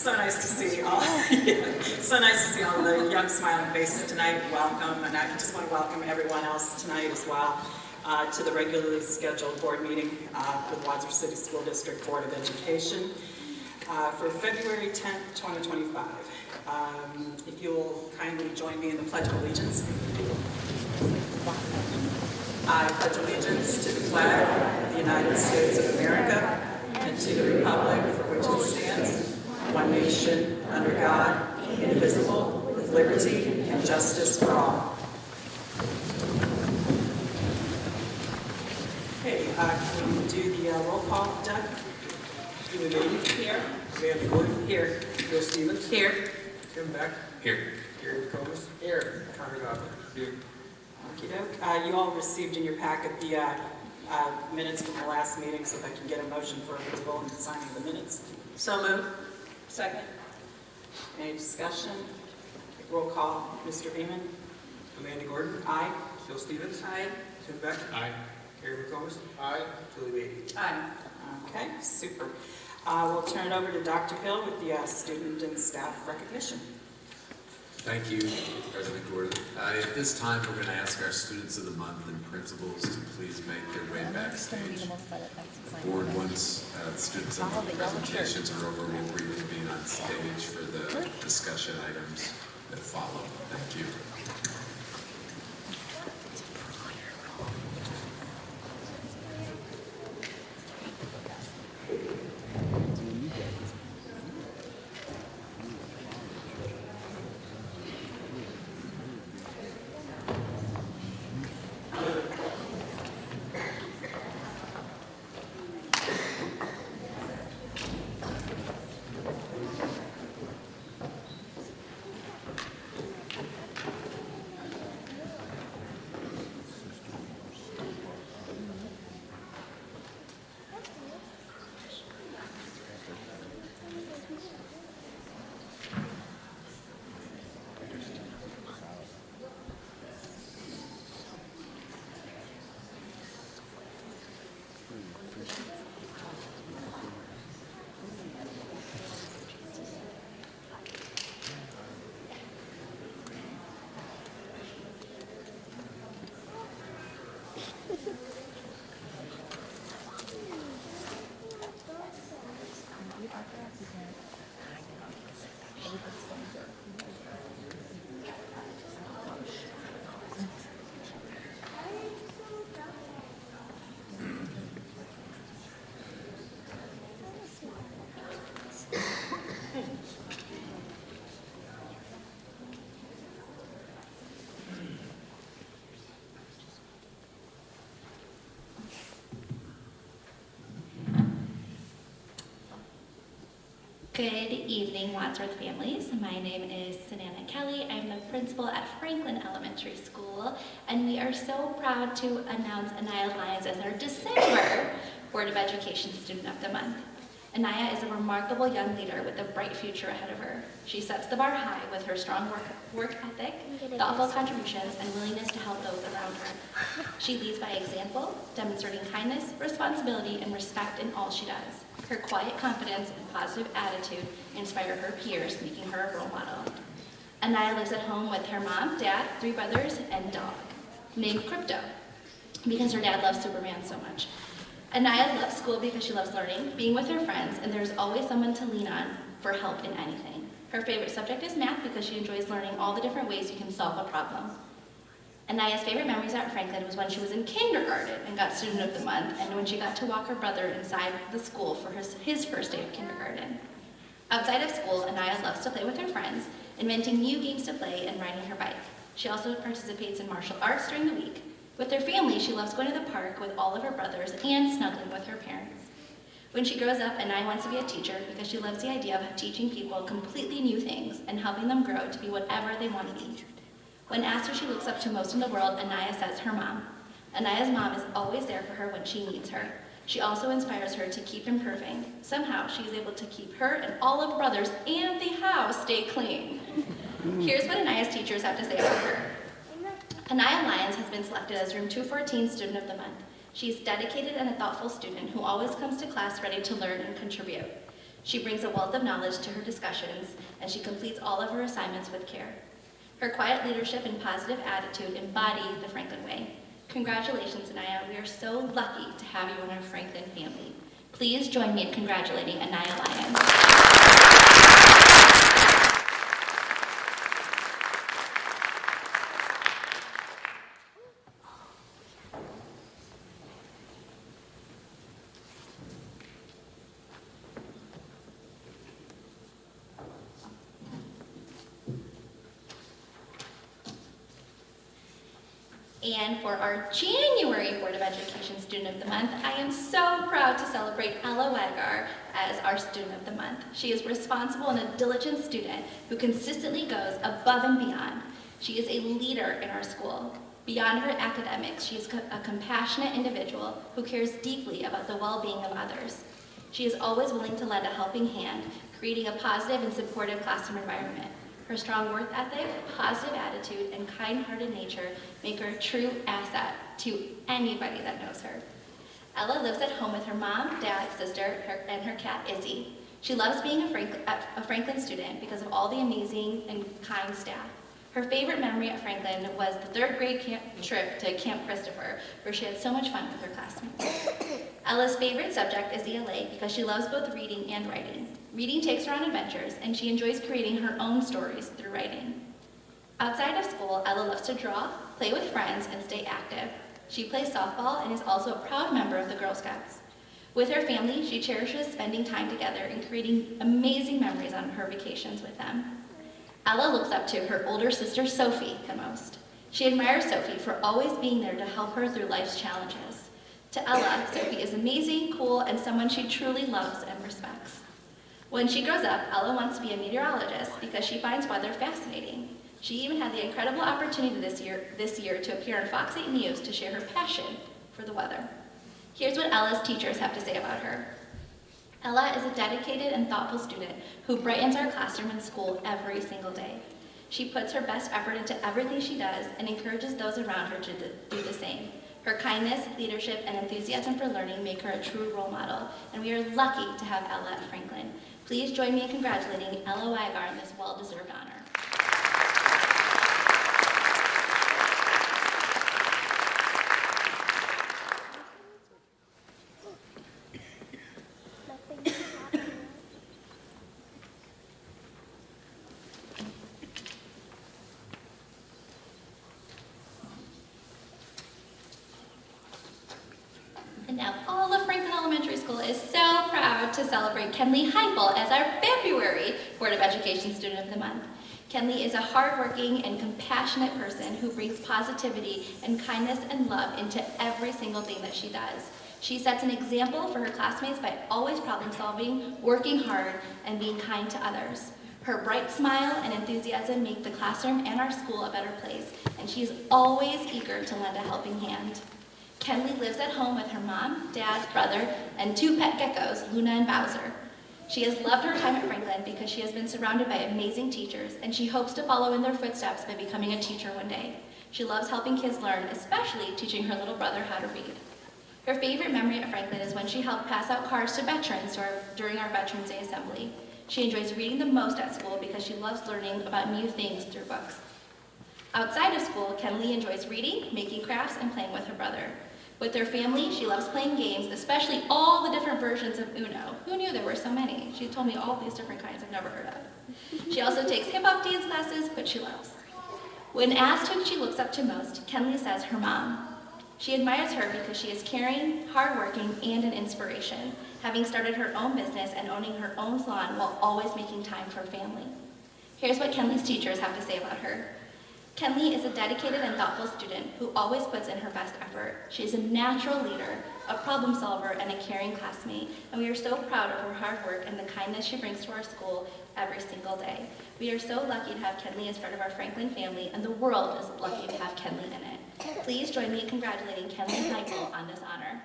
So nice to see all. So nice to see all the young, smiling faces tonight. Welcome, and I just want to welcome everyone else tonight as well to the regularly scheduled board meeting for the Wadsworth City School District Board of Education for February 10th, 2025. If you'll kindly join me in the Pledge of Allegiance. I pledge allegiance to the flag of the United States of America and to the republic for which it stands, one nation, under God, indivisible, with liberty and justice for all. Okay, can we do the roll call, Doug? Julie Bailey. Here. Amanda Gordon. Here. Bill Stevens. Here. Tim Beck. Here. Gary McComas. Here. Connor Godwin. Here. Okey-doke. You all received in your packet the minutes from the last meeting, so if I can get a motion for approval and signing the minutes. So moved. Second. Any discussion? Roll call. Mr. Beeman? Amanda Gordon. Aye. Bill Stevens. Aye. Tim Beck. Aye. Gary McComas. Aye. Julie Bailey. Aye. Okay, super. We'll turn it over to Dr. Hill with the student and staff recognition. Thank you, President Gordon. At this time, we're going to ask our students of the month and principals to please make their way backstage. The board, once the students of the month presentations are over, will reconvene on stage for the discussion items that follow. Thank you. Good evening, Wadsworth families. My name is Sanana Kelly. I'm the principal at Franklin Elementary School, and we are so proud to announce Anaya Lyons as our December Board of Education Student of the Month. Anaya is a remarkable young leader with a bright future ahead of her. She sets the bar high with her strong work ethic, thoughtful contributions, and willingness to help those around her. She leads by example, demonstrating kindness, responsibility, and respect in all she does. Her quiet confidence and positive attitude inspire her peers, making her a role model. Anaya lives at home with her mom, dad, 3 brothers, and dog, named Crypto, because her dad loves Superman so much. Anaya loves school because she loves learning, being with her friends, and there's always someone to lean on for help in anything. Her favorite subject is math because she enjoys learning all the different ways you can solve a problem. Anaya's favorite memories at Franklin was when she was in kindergarten and got Student of the Month, and when she got to walk her brother inside the school for his first day of kindergarten. Outside of school, Anaya loves to play with her friends, inventing new games to play and riding her bike. She also participates in martial arts during the week. With her family, she loves going to the park with all of her brothers and snuggling with her parents. When she grows up, Anaya wants to be a teacher because she loves the idea of teaching people completely new things and helping them grow to be whatever they want to be. When asked who she looks up to most in the world, Anaya says her mom. Anaya's mom is always there for her when she needs her. She also inspires her to keep improving. Somehow, she is able to keep her and all of her brothers and the house stay clean. Here's what Anaya's teachers have to say about her. Anaya Lyons has been selected as Room 214 Student of the Month. She is dedicated and a thoughtful student who always comes to class ready to learn and contribute. She brings a wealth of knowledge to her discussions, and she completes all of her assignments with care. Her quiet leadership and positive attitude embody the Franklin way. Congratulations, Anaya. We are so lucky to have you in our Franklin family. Please join me in congratulating Anaya Lyons. And for our January Board of Education Student of the Month, I am so proud to celebrate Ella Wedgar as our Student of the Month. She is responsible and a diligent student who consistently goes above and beyond. She is a leader in our school. Beyond her academics, she is a compassionate individual who cares deeply about the well-being of others. She is always willing to lend a helping hand, creating a positive and supportive classroom environment. Her strong work ethic, positive attitude, and kind-hearted nature make her a true asset to anybody that knows her. Ella lives at home with her mom, dad, sister, and her cat, Izzy. She loves being a Franklin student because of all the amazing and kind staff. Her favorite memory at Franklin was the 3rd grade trip to Camp Christopher, where she had so much fun with her classmates. Ella's favorite subject is ELA because she loves both reading and writing. Reading takes her on adventures, and she enjoys creating her own stories through writing. Outside of school, Ella loves to draw, play with friends, and stay active. She plays softball and is also a proud member of the Girl Scouts. With her family, she cherishes spending time together and creating amazing memories on her vacations with them. Ella looks up to her older sister, Sophie, the most. She admires Sophie for always being there to help her through life's challenges. To Ella, Sophie is amazing, cool, and someone she truly loves and respects. When she grows up, Ella wants to be a meteorologist because she finds weather fascinating. She even had the incredible opportunity this year to appear on Fox 8 News to share her passion for the weather. Here's what Ella's teachers have to say about her. Ella is a dedicated and thoughtful student who brightens our classroom and school every single day. She puts her best effort into everything she does and encourages those around her to do the same. Her kindness, leadership, and enthusiasm for learning make her a true role model, and we are lucky to have Ella at Franklin. Please join me in congratulating Ella Weigar on this well-deserved honor. And now all of Franklin Elementary School is so proud to celebrate Kenley Heipel as our February Board of Education Student of the Month. Kenley is a hardworking and compassionate person who brings positivity and kindness and love into every single thing that she does. She sets an example for her classmates by always problem solving, working hard, and being kind to others. Her bright smile and enthusiasm make the classroom and our school a better place, and she is always eager to lend a helping hand. Kenley lives at home with her mom, dad, brother, and 2 pet geckos, Luna and Bowser. She has loved her time at Franklin because she has been surrounded by amazing teachers, and she hopes to follow in their footsteps by becoming a teacher one day. She loves helping kids learn, especially teaching her little brother how to read. Her favorite memory at Franklin is when she helped pass out cards to veterans during our Veterans Day Assembly. She enjoys reading the most at school because she loves learning about new things through books. Outside of school, Kenley enjoys reading, making crafts, and playing with her brother. With her family, she loves playing games, especially all the different versions of Uno. Who knew there were so many? She told me all these different kinds I've never heard of. She also takes hip-hop dance classes, which she loves. When asked who she looks up to most, Kenley says her mom. She admires her because she is caring, hardworking, and an inspiration, having started her own business and owning her own salon while always making time for family. Here's what Kenley's teachers have to say about her. Kenley is a dedicated and thoughtful student who always puts in her best effort. She is a natural leader, a problem solver, and a caring classmate, and we are so proud of her hard work and the kindness she brings to our school every single day. We are so lucky to have Kenley as part of our Franklin family, and the world is lucky to have Kenley in it. Please join me in congratulating Kenley Heipel on this honor.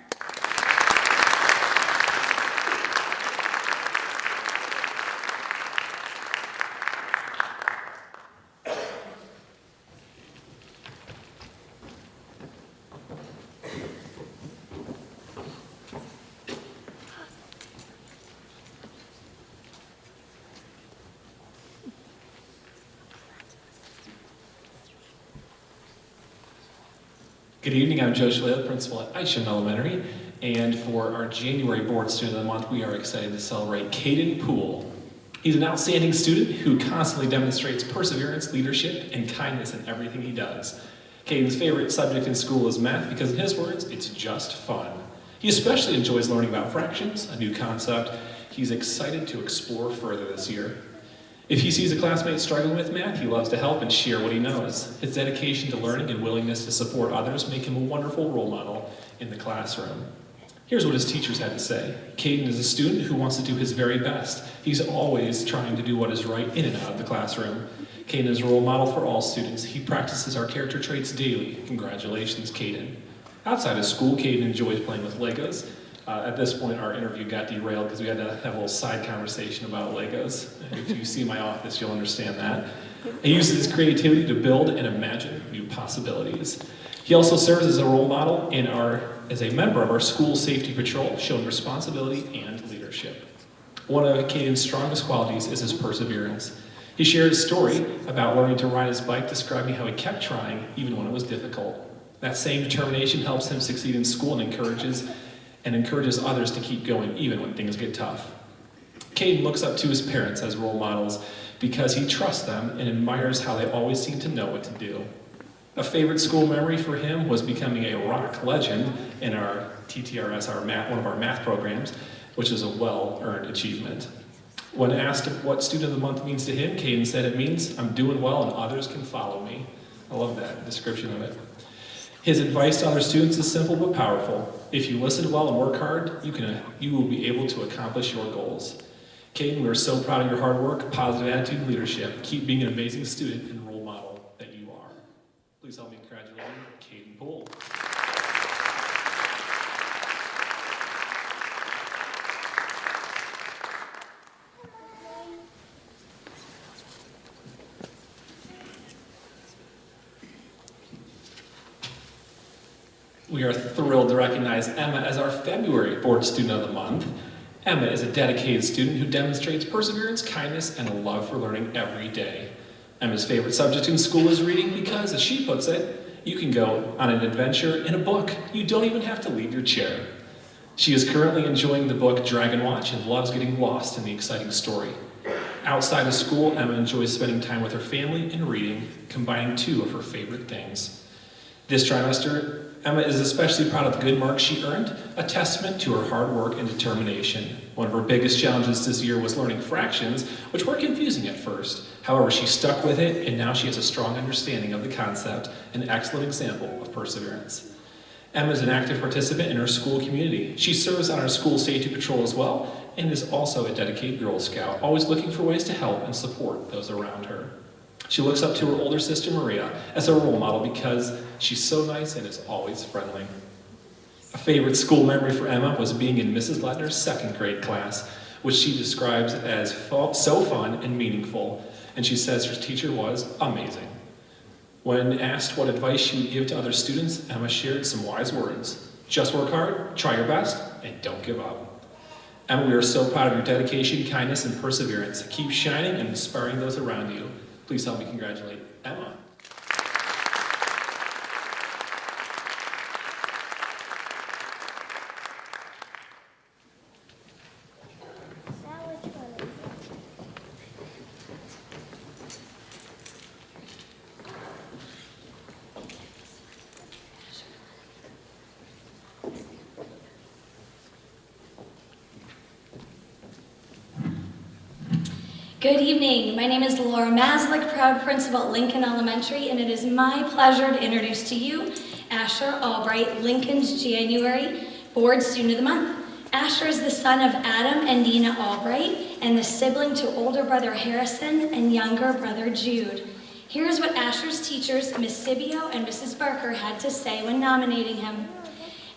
Good evening, I'm Joe Shalala, principal at Isham Elementary, and for our January Board Student of the Month, we are excited to celebrate Caden Poole. He's an outstanding student who constantly demonstrates perseverance, leadership, and kindness in everything he does. Caden's favorite subject in school is math because, in his words, it's just fun. He especially enjoys learning about fractions, a new concept he's excited to explore further this year. If he sees a classmate struggling with math, he loves to help and share what he knows. His dedication to learning and willingness to support others make him a wonderful role model in the classroom. Here's what his teachers had to say. Caden is a student who wants to do his very best. He's always trying to do what is right in and out of the classroom. Caden is a role model for all students. He practices our character traits daily. Congratulations, Caden. Outside of school, Caden enjoys playing with Legos. At this point, our interview got derailed because we had to have a little side conversation about Legos. If you see my office, you'll understand that. He uses his creativity to build and imagine new possibilities. He also serves as a role model as a member of our school safety patrol, showing responsibility and leadership. One of Caden's strongest qualities is his perseverance. He shared a story about learning to ride his bike, describing how he kept trying even when it was difficult. That same determination helps him succeed in school and encourages others to keep going even when things get tough. Caden looks up to his parents as role models because he trusts them and admires how they always seem to know what to do. A favorite school memory for him was becoming a rock legend in our TTRS, one of our math programs, which is a well-earned achievement. When asked what Student of the Month means to him, Caden said it means I'm doing well and others can follow me. I love that description of it. His advice to other students is simple but powerful. If you listen well and work hard, you will be able to accomplish your goals. Caden, we are so proud of your hard work, positive attitude, and leadership. Keep being an amazing student and role model that you are. Please help me congratulate Caden Poole. We are thrilled to recognize Emma as our February Board Student of the Month. Emma is a dedicated student who demonstrates perseverance, kindness, and a love for learning every day. Emma's favorite subject in school is reading because, as she puts it, you can go on an adventure in a book. You don't even have to leave your chair. She is currently enjoying the book Dragon Watch and loves getting lost in the exciting story. Outside of school, Emma enjoys spending time with her family and reading, combining two of her favorite things. This trimester, Emma is especially proud of the good marks she earned, a testament to her hard work and determination. One of her biggest challenges this year was learning fractions, which were confusing at first. However, she stuck with it, and now she has a strong understanding of the concept, an excellent example of perseverance. Emma is an active participant in her school community. She serves on our school safety patrol as well, and is also a dedicated Girl Scout, always looking for ways to help and support those around her. She looks up to her older sister, Maria, as a role model because she's so nice and is always friendly. A favorite school memory for Emma was being in Mrs. Ledner's second grade class, which she describes as so fun and meaningful, and she says her teacher was amazing. When asked what advice she would give to other students, Emma shared some wise words. Just work hard, try your best, and don't give up. Emma, we are so proud of your dedication, kindness, and perseverance. Keep shining and inspiring those around you. Please help me congratulate Emma. Good evening. My name is Laura Maslick, proud principal at Lincoln Elementary, and it is my pleasure to introduce to you Asher Albright, Lincoln's January Board Student of the Month. Asher is the son of Adam and Nina Albright and the sibling to older brother Harrison and younger brother Jude. Here's what Asher's teachers, Miss Sibio and Mrs. Barker, had to say when nominating him.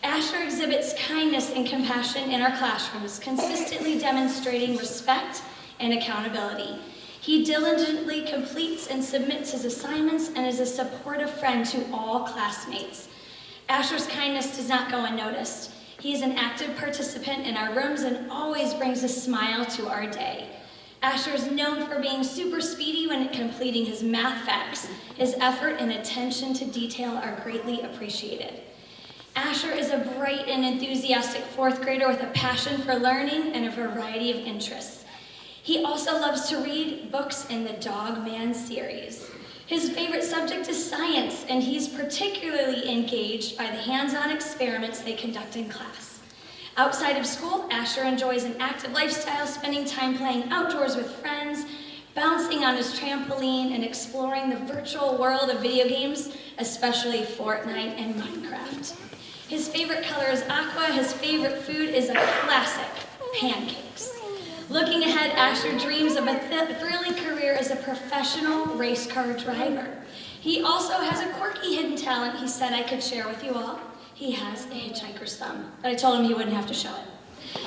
Asher exhibits kindness and compassion in our classrooms, consistently demonstrating respect and accountability. He diligently completes and submits his assignments and is a supportive friend to all classmates. Asher's kindness does not go unnoticed. He is an active participant in our rooms and always brings a smile to our day. Asher is known for being super speedy when completing his math facts. His effort and attention to detail are greatly appreciated. Asher is a bright and enthusiastic fourth grader with a passion for learning and a variety of interests. He also loves to read books in the Dog Man series. His favorite subject is science, and he's particularly engaged by the hands-on experiments they conduct in class. Outside of school, Asher enjoys an active lifestyle, spending time playing outdoors with friends, bouncing on his trampoline, and exploring the virtual world of video games, especially Fortnite and Minecraft. His favorite color is aqua. His favorite food is a classic, pancakes. Looking ahead, Asher dreams of a thrilling career as a professional race car driver. He also has a quirky hidden talent he said I could share with you all. He has a hitchhiker's thumb, but I told him he wouldn't have to show it.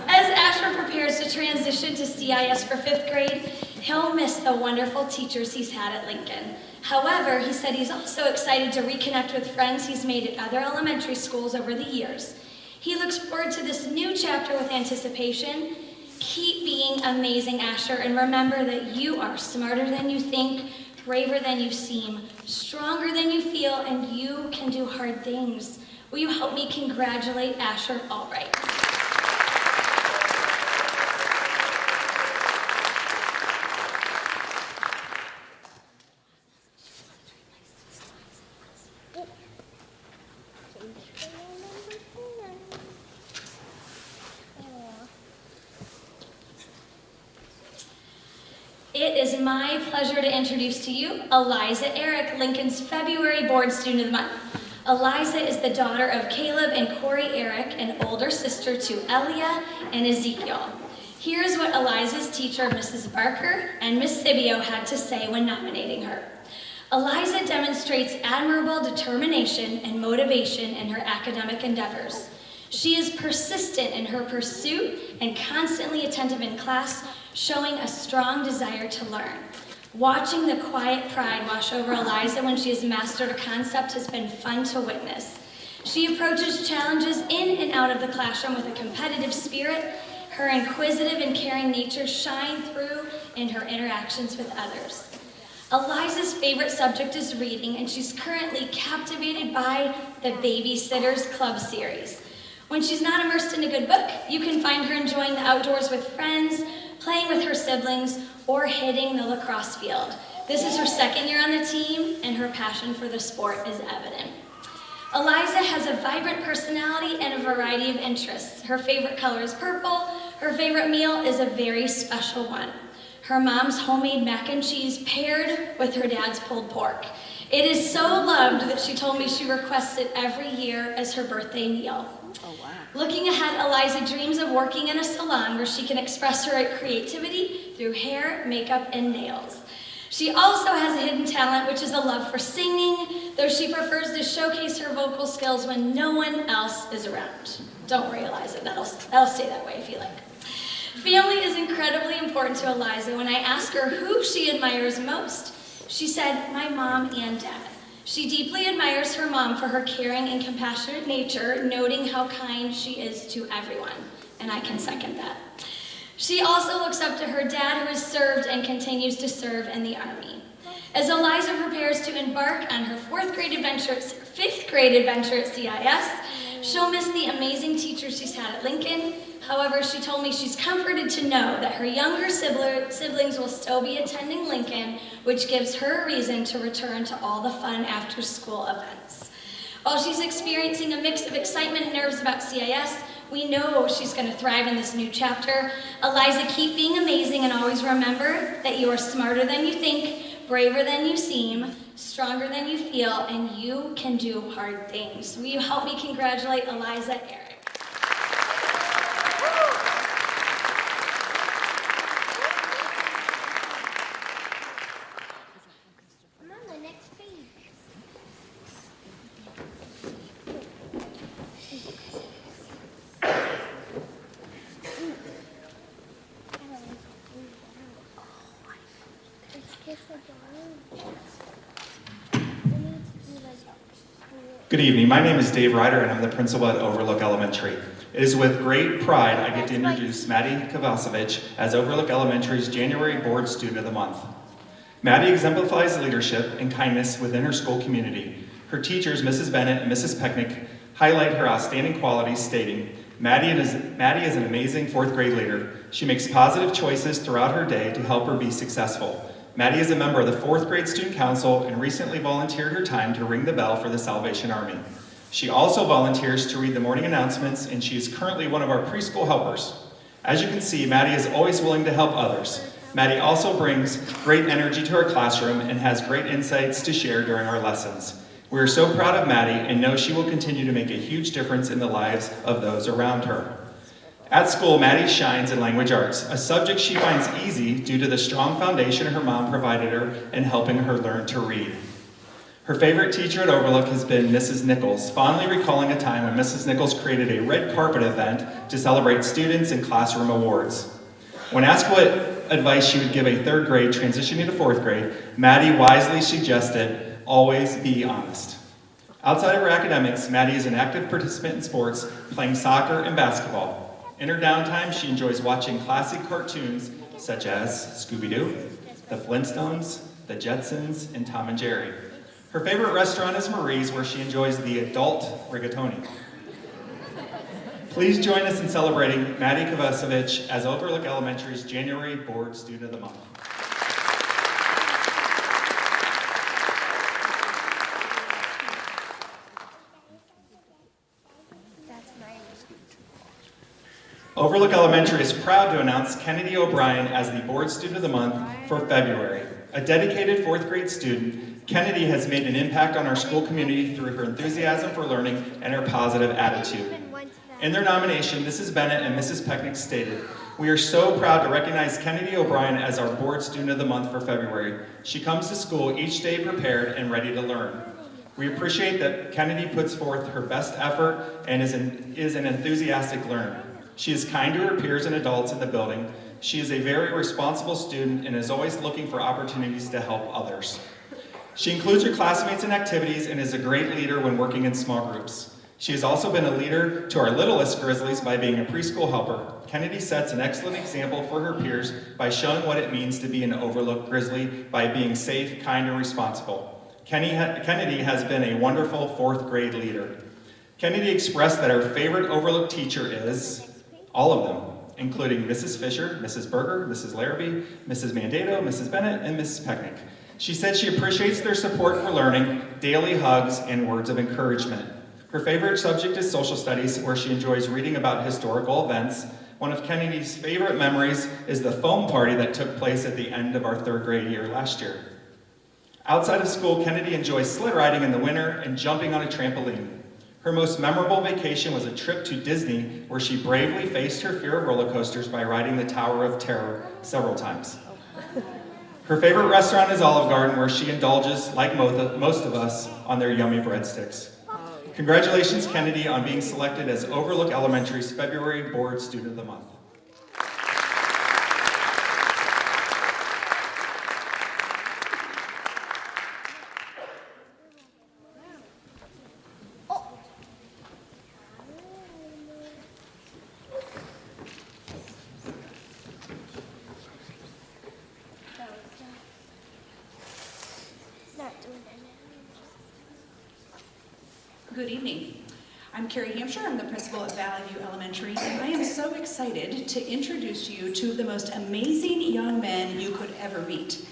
As Asher prepares to transition to CIS for 5th grade, he'll miss the wonderful teachers he's had at Lincoln. However, he said he's also excited to reconnect with friends he's made at other elementary schools over the years. He looks forward to this new chapter with anticipation. Keep being amazing, Asher, and remember that you are smarter than you think, braver than you seem, stronger than you feel, and you can do hard things. Will you help me congratulate Asher Albright? It is my pleasure to introduce to you Eliza Eric, Lincoln's February Board Student of the Month. Eliza is the daughter of Caleb and Corey Eric, an older sister to Elia and Ezekiel. Here's what Eliza's teacher, Mrs. Barker, and Miss Sibio had to say when nominating her. Eliza demonstrates admirable determination and motivation in her academic endeavors. She is persistent in her pursuit and constantly attentive in class, showing a strong desire to learn. Watching the quiet pride wash over Eliza when she has mastered a concept has been fun to witness. She approaches challenges in and out of the classroom with a competitive spirit. Her inquisitive and caring nature shine through in her interactions with others. Eliza's favorite subject is reading, and she's currently captivated by the Babysitters Club series. When she's not immersed in a good book, you can find her enjoying the outdoors with friends, playing with her siblings, or hitting the lacrosse field. This is her 2nd year on the team, and her passion for the sport is evident. Eliza has a vibrant personality and a variety of interests. Her favorite color is purple. Her favorite meal is a very special one. Her mom's homemade mac and cheese paired with her dad's pulled pork. It is so loved that she told me she requests it every year as her birthday meal. Oh, wow. Looking ahead, Eliza dreams of working in a salon where she can express her creativity through hair, makeup, and nails. She also has a hidden talent, which is a love for singing, though she prefers to showcase her vocal skills when no one else is around. Don't worry, Eliza, that'll stay that way if you like. Family is incredibly important to Eliza. When I ask her who she admires most, she said, my mom and dad. She deeply admires her mom for her caring and compassionate nature, noting how kind she is to everyone, and I can second that. She also looks up to her dad, who has served and continues to serve in the Army. As Eliza prepares to embark on her 5th grade adventure at CIS, she'll miss the amazing teachers she's had at Lincoln. However, she told me she's comforted to know that her younger siblings will still be attending Lincoln, which gives her a reason to return to all the fun after-school events. While she's experiencing a mix of excitement and nerves about CIS, we know she's going to thrive in this new chapter. Eliza, keep being amazing, and always remember that you are smarter than you think, braver than you seem, stronger than you feel, and you can do hard things. Will you help me congratulate Eliza Eric? Good evening. My name is Dave Ryder, and I'm the principal at Overlook Elementary. It is with great pride I get to introduce Maddie Kovacevic as Overlook Elementary's January Board Student of the Month. Maddie exemplifies leadership and kindness within her school community. Her teachers, Mrs. Bennett and Mrs. Pecknick, highlight her outstanding qualities, stating, Maddie is an amazing fourth grade leader. She makes positive choices throughout her day to help her be successful. Maddie is a member of the fourth grade student council and recently volunteered her time to ring the bell for the Salvation Army. She also volunteers to read the morning announcements, and she is currently one of our preschool helpers. As you can see, Maddie is always willing to help others. Maddie also brings great energy to our classroom and has great insights to share during our lessons. We are so proud of Maddie and know she will continue to make a huge difference in the lives of those around her. At school, Maddie shines in language arts, a subject she finds easy due to the strong foundation her mom provided her in helping her learn to read. Her favorite teacher at Overlook has been Mrs. Nichols, fondly recalling a time when Mrs. Nichols created a red carpet event to celebrate students and classroom awards. When asked what advice she would give a third grade transitioning to fourth grade, Maddie wisely suggested, always be honest. Outside of her academics, Maddie is an active participant in sports, playing soccer and basketball. In her downtime, she enjoys watching classic cartoons such as Scooby-Doo, the Flintstones, the Jetsons, and Tom and Jerry. Her favorite restaurant is Marie's, where she enjoys the adult rigatoni. Please join us in celebrating Maddie Kovacevic as Overlook Elementary's January Board Student of the Month. Overlook Elementary is proud to announce Kennedy O'Brien as the Board Student of the Month for February. A dedicated fourth grade student, Kennedy has made an impact on our school community through her enthusiasm for learning and her positive attitude. In their nomination, Mrs. Bennett and Mrs. Pecknick stated, "We are so proud to recognize Kennedy O'Brien as our Board Student of the Month for February. She comes to school each day prepared and ready to learn. We appreciate that Kennedy puts forth her best effort and is an enthusiastic learner. She is kind to her peers and adults in the building. She is a very responsible student and is always looking for opportunities to help others. She includes her classmates in activities and is a great leader when working in small groups. She has also been a leader to our littlest Grizzlies by being a preschool helper. Kennedy sets an excellent example for her peers by showing what it means to be an Overlook Grizzly by being safe, kind, and responsible. Kennedy has been a wonderful fourth grade leader." Kennedy expressed that her favorite Overlook teacher is all of them, including Mrs. Fisher, Mrs. Berger, Mrs. Larrabee, Mrs. Mandato, Mrs. Bennett, and Mrs. Pecknick. She said she appreciates their support for learning, daily hugs, and words of encouragement. Her favorite subject is social studies, where she enjoys reading about historical events. One of Kennedy's favorite memories is the foam party that took place at the end of our third grade year last year. Outside of school, Kennedy enjoys sled riding in the winter and jumping on a trampoline. Her most memorable vacation was a trip to Disney, where she bravely faced her fear of roller coasters by riding the Tower of Terror several times. Her favorite restaurant is Olive Garden, where she indulges, like most of us, on their yummy breadsticks. Congratulations, Kennedy, on being selected as Overlook Elementary's February Board Student of the Month. Good evening. I'm Carrie Hampshire. I'm the principal at Valley View Elementary, and I am so excited to introduce you to the most amazing young men you could ever meet.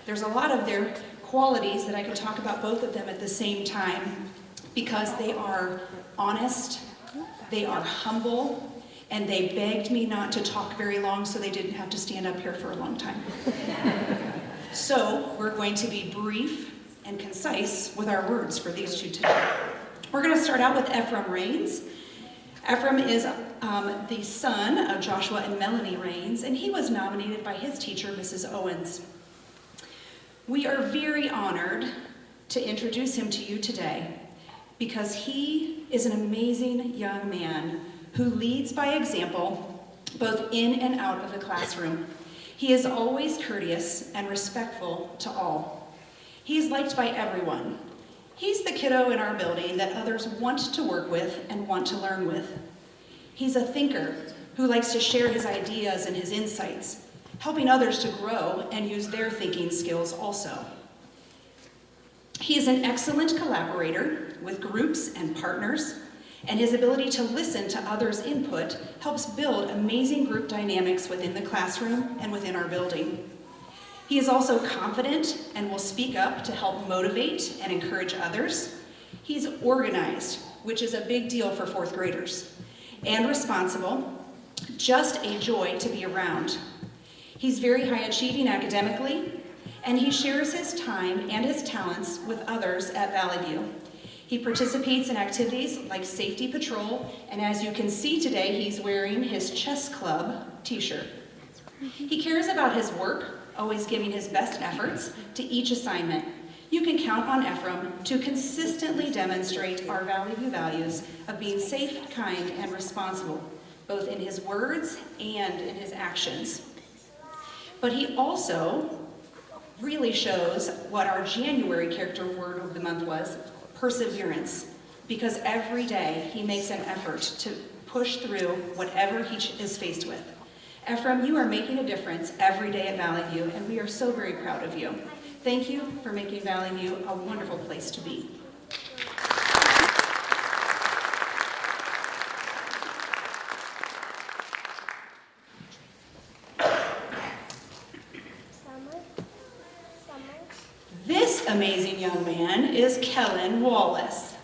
There's a lot of their qualities that I could talk about both of them at the same time, because they are honest, they are humble, and they begged me not to talk very long so they didn't have to stand up here for a long time. So we're going to be brief and concise with our words for these two today. We're going to start out with Ephraim Rains. Ephraim is the son of Joshua and Melanie Rains, and he was nominated by his teacher, Mrs. Owens. We are very honored to introduce him to you today because he is an amazing young man who leads by example, both in and out of the classroom. He is always courteous and respectful to all. He is liked by everyone. He's the kiddo in our building that others want to work with and want to learn with. He's a thinker who likes to share his ideas and his insights, helping others to grow and use their thinking skills also. He is an excellent collaborator with groups and partners, and his ability to listen to others' input helps build amazing group dynamics within the classroom and within our building. He is also confident and will speak up to help motivate and encourage others. He's organized, which is a big deal for fourth graders, and responsible, just a joy to be around. He's very high achieving academically, and he shares his time and his talents with others at Valley View. He participates in activities like safety patrol, and as you can see today, he's wearing his chess club t-shirt. He cares about his work, always giving his best efforts to each assignment. You can count on Ephraim to consistently demonstrate our Valley View values of being safe, kind, and responsible, both in his words and in his actions. But he also really shows what our January character word of the month was, perseverance, because every day he makes an effort to push through whatever he is faced with. Ephraim, you are making a difference every day at Valley View, and we are so very proud of you. Thank you for making Valley View a wonderful place to be. This amazing young man is Kellen Wallace.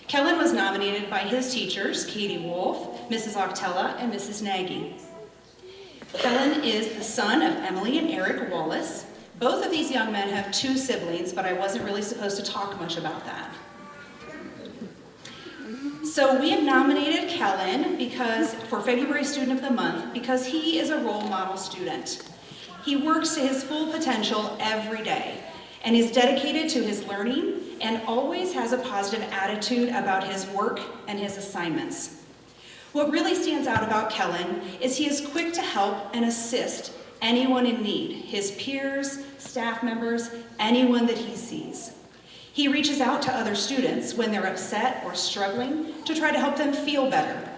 Kellen was nominated by his teachers, Katie Wolf, Mrs. Octella, and Mrs. Nagy. Kellen is the son of Emily and Eric Wallace. Both of these young men have two siblings, but I wasn't really supposed to talk much about that. So we have nominated Kellen for February Student of the Month because he is a role model student. He works to his full potential every day and is dedicated to his learning and always has a positive attitude about his work and his assignments. What really stands out about Kellen is he is quick to help and assist anyone in need, his peers, staff members, anyone that he sees. He reaches out to other students when they're upset or struggling to try to help them feel better.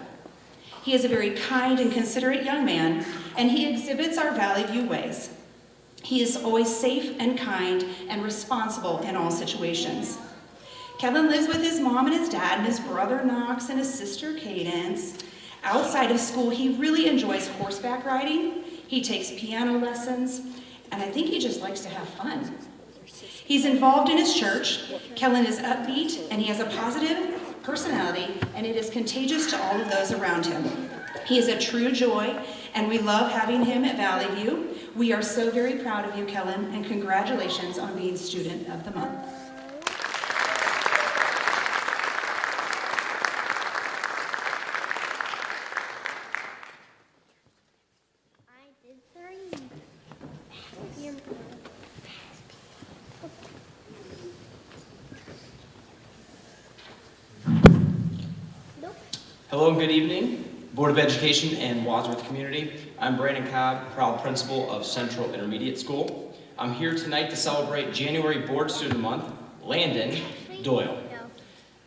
He is a very kind and considerate young man, and he exhibits our Valley View ways. He is always safe and kind and responsible in all situations. Kevin lives with his mom and his dad and his brother Knox and his sister Cadence. Outside of school, he really enjoys horseback riding. He takes piano lessons, and I think he just likes to have fun. He's involved in his church. Kellen is upbeat, and he has a positive personality, and it is contagious to all of those around him. He is a true joy, and we love having him at Valley View. We are so very proud of you, Kellen, and congratulations on being Student of the Month. Hello and good evening, Board of Education and Wadsworth Community. I'm Brandon Cobb, proud principal of Central Intermediate School. I'm here tonight to celebrate January Board Student Month, Landon Doyle.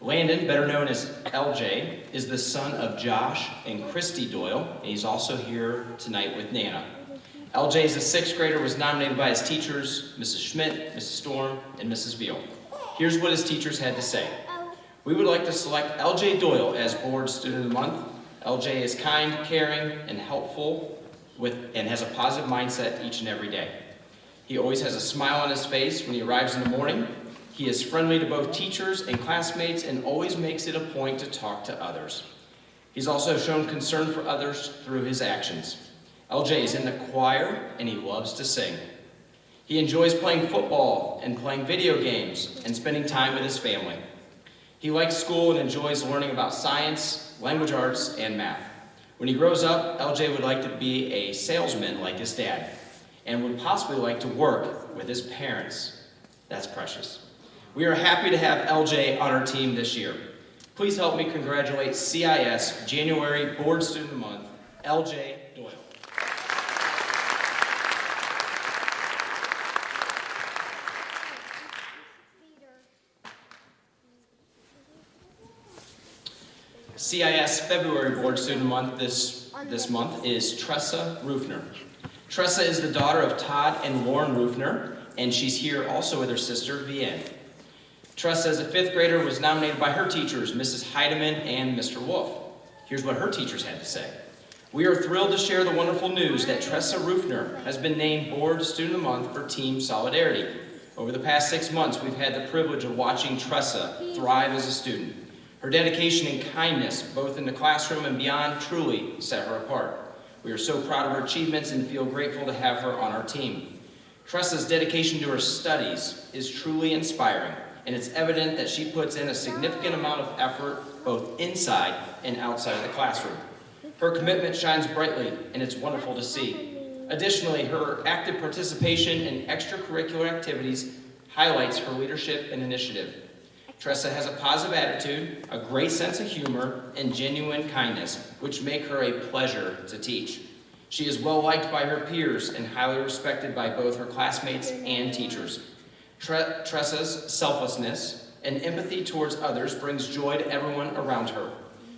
Landon, better known as LJ, is the son of Josh and Christy Doyle, and he's also here tonight with Nana. LJ is a sixth grader, was nominated by his teachers, Mrs. Schmidt, Mrs. Storm, and Mrs. Veal. Here's what his teachers had to say. We would like to select LJ Doyle as Board Student of the Month. LJ is kind, caring, and helpful and has a positive mindset each and every day. He always has a smile on his face when he arrives in the morning. He is friendly to both teachers and classmates and always makes it a point to talk to others. He's also shown concern for others through his actions. LJ is in the choir and he loves to sing. He enjoys playing football and playing video games and spending time with his family. He likes school and enjoys learning about science, language arts, and math. When he grows up, LJ would like to be a salesman like his dad, and would possibly like to work with his parents. That's precious. We are happy to have LJ on our team this year. Please help me congratulate CIS January Board Student of the Month, LJ Doyle. CIS February Board Student Month this month is Tressa Rufner. Tressa is the daughter of Todd and Lauren Rufner, and she's here also with her sister, Vianne. Tressa, as a 5th grader, was nominated by her teachers, Mrs. Heidemann and Mr. Wolf. Here's what her teachers had to say. We are thrilled to share the wonderful news that Tressa Rufner has been named Board Student of the Month for Team Solidarity. Over the past 6 months, we've had the privilege of watching Tressa thrive as a student. Her dedication and kindness, both in the classroom and beyond, truly set her apart. We are so proud of her achievements and feel grateful to have her on our team. Tressa's dedication to her studies is truly inspiring, and it's evident that she puts in a significant amount of effort both inside and outside of the classroom. Her commitment shines brightly, and it's wonderful to see. Additionally, her active participation in extracurricular activities highlights her leadership and initiative. Tressa has a positive attitude, a great sense of humor, and genuine kindness, which make her a pleasure to teach. She is well liked by her peers and highly respected by both her classmates and teachers. Tressa's selflessness and empathy towards others brings joy to everyone around her.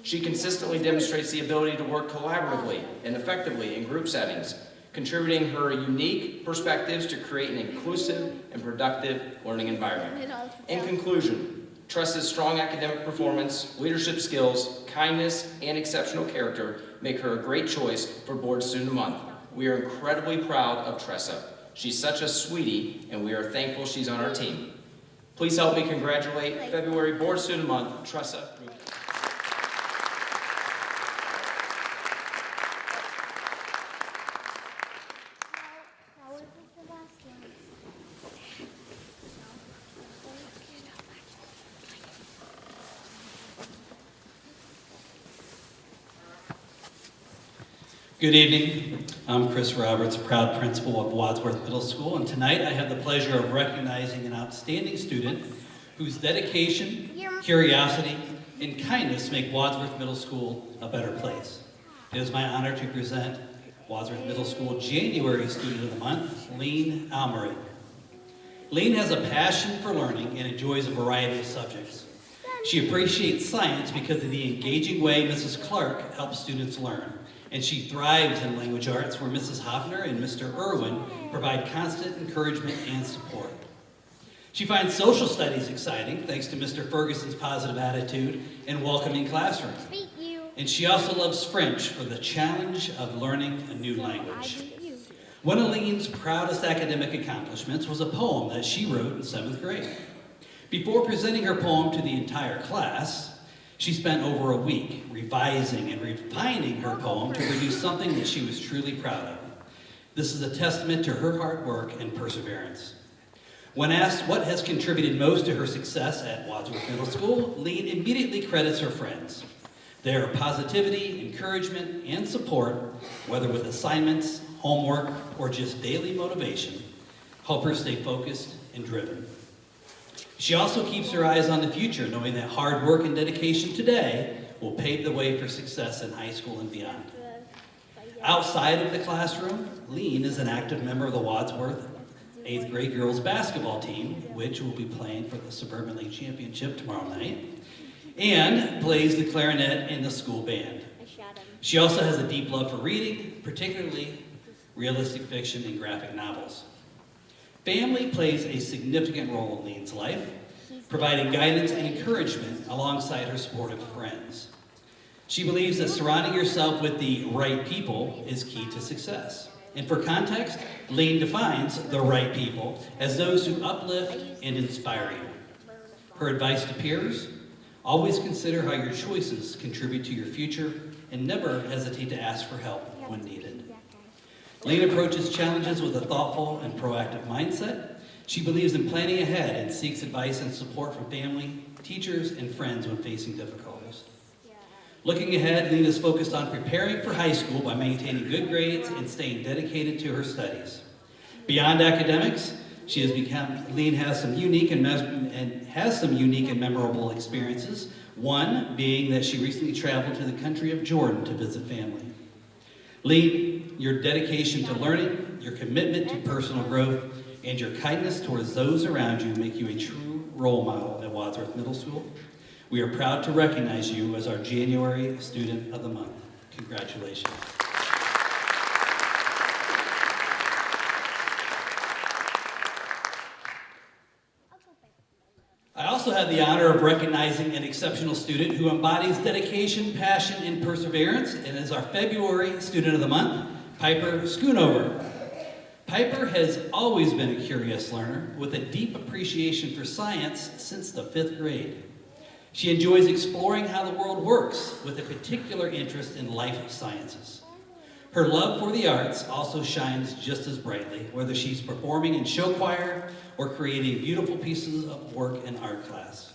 She consistently demonstrates the ability to work collaboratively and effectively in group settings, contributing her unique perspectives to create an inclusive and productive learning environment. In conclusion, Tressa's strong academic performance, leadership skills, kindness, and exceptional character make her a great choice for Board Student of the Month. We are incredibly proud of Tressa. She's such a sweetie, and we are thankful she's on our team. Please help me congratulate February Board Student of the Month, Tressa. Good evening. I'm Chris Roberts, proud principal of Wadsworth Middle School, and tonight I have the pleasure of recognizing an outstanding student whose dedication, curiosity, and kindness make Wadsworth Middle School a better place. It is my honor to present Wadsworth Middle School January Student of the Month, Lean Almery. Lean has a passion for learning and enjoys a variety of subjects. She appreciates science because of the engaging way Mrs. Clark helps students learn. And she thrives in language arts where Mrs. Hoffner and Mr. Irwin provide constant encouragement and support. She finds social studies exciting thanks to Mr. Ferguson's positive attitude and welcoming classroom. And she also loves French for the challenge of learning a new language. One of Lean's proudest academic accomplishments was a poem that she wrote in 7th grade. Before presenting her poem to the entire class, she spent over a week revising and refining her poem to produce something that she was truly proud of. This is a testament to her hard work and perseverance. When asked what has contributed most to her success at Wadsworth Middle School, Lean immediately credits her friends. Their positivity, encouragement, and support, whether with assignments, homework, or just daily motivation, help her stay focused and driven. She also keeps her eyes on the future, knowing that hard work and dedication today will pave the way for success in high school and beyond. Outside of the classroom, Lean is an active member of the Wadsworth 8th grade girls basketball team, which will be playing for the Suburban League Championship tomorrow night, and plays the clarinet in the school band. She also has a deep love for reading, particularly realistic fiction and graphic novels. Family plays a significant role in Lean's life, providing guidance and encouragement alongside her supportive friends. She believes that surrounding yourself with the right people is key to success. And for context, Lean defines the right people as those who uplift and inspire you. Her advice to peers: always consider how your choices contribute to your future and never hesitate to ask for help when needed. Lean approaches challenges with a thoughtful and proactive mindset. She believes in planning ahead and seeks advice and support from family, teachers, and friends when facing difficulties. Looking ahead, Lean is focused on preparing for high school by maintaining good grades and staying dedicated to her studies. Beyond academics, Lean has some unique and memorable experiences. One being that she recently traveled to the country of Jordan to visit family. Lean, your dedication to learning, your commitment to personal growth, and your kindness towards those around you make you a true role model at Wadsworth Middle School. We are proud to recognize you as our January Student of the Month. Congratulations. I also had the honor of recognizing an exceptional student who embodies dedication, passion, and perseverance, and is our February Student of the Month, Piper Schoonover. Piper has always been a curious learner with a deep appreciation for science since the 5th grade. She enjoys exploring how the world works with a particular interest in life sciences. Her love for the arts also shines just as brightly, whether she's performing in show choir or creating beautiful pieces of work in art class.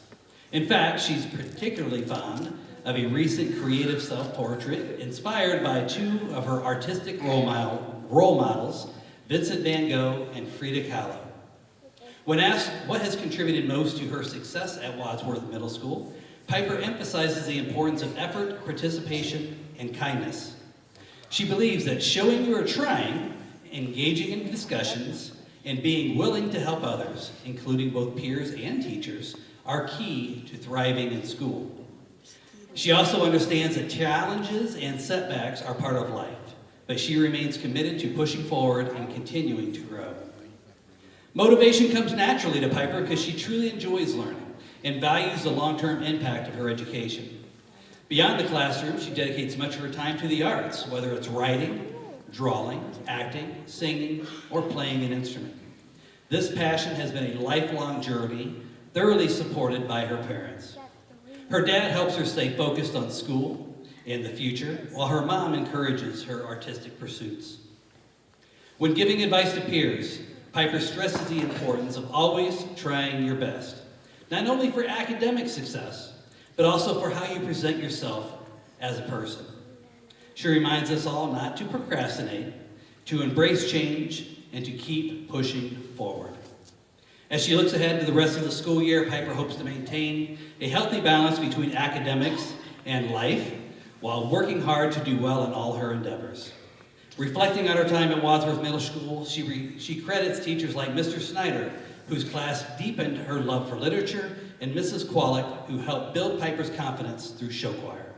In fact, she's particularly fond of a recent creative self-portrait inspired by two of her artistic role models, Vincent van Gogh and Frida Kahlo. When asked what has contributed most to her success at Wadsworth Middle School, Piper emphasizes the importance of effort, participation, and kindness. She believes that showing you are trying, engaging in discussions, and being willing to help others, including both peers and teachers, are key to thriving in school. She also understands that challenges and setbacks are part of life, but she remains committed to pushing forward and continuing to grow. Motivation comes naturally to Piper because she truly enjoys learning and values the long-term impact of her education. Beyond the classroom, she dedicates much of her time to the arts, whether it's writing, drawing, acting, singing, or playing an instrument. This passion has been a lifelong journey, thoroughly supported by her parents. Her dad helps her stay focused on school and the future, while her mom encourages her artistic pursuits. When giving advice to peers, Piper stresses the importance of always trying your best, not only for academic success, but also for how you present yourself as a person. She reminds us all not to procrastinate, to embrace change, and to keep pushing forward. As she looks ahead to the rest of the school year, Piper hopes to maintain a healthy balance between academics and life, while working hard to do well in all her endeavors. Reflecting on her time at Wadsworth Middle School, she credits teachers like Mr. Snyder, whose class deepened her love for literature, and Mrs. Qualick, who helped build Piper's confidence through show choir.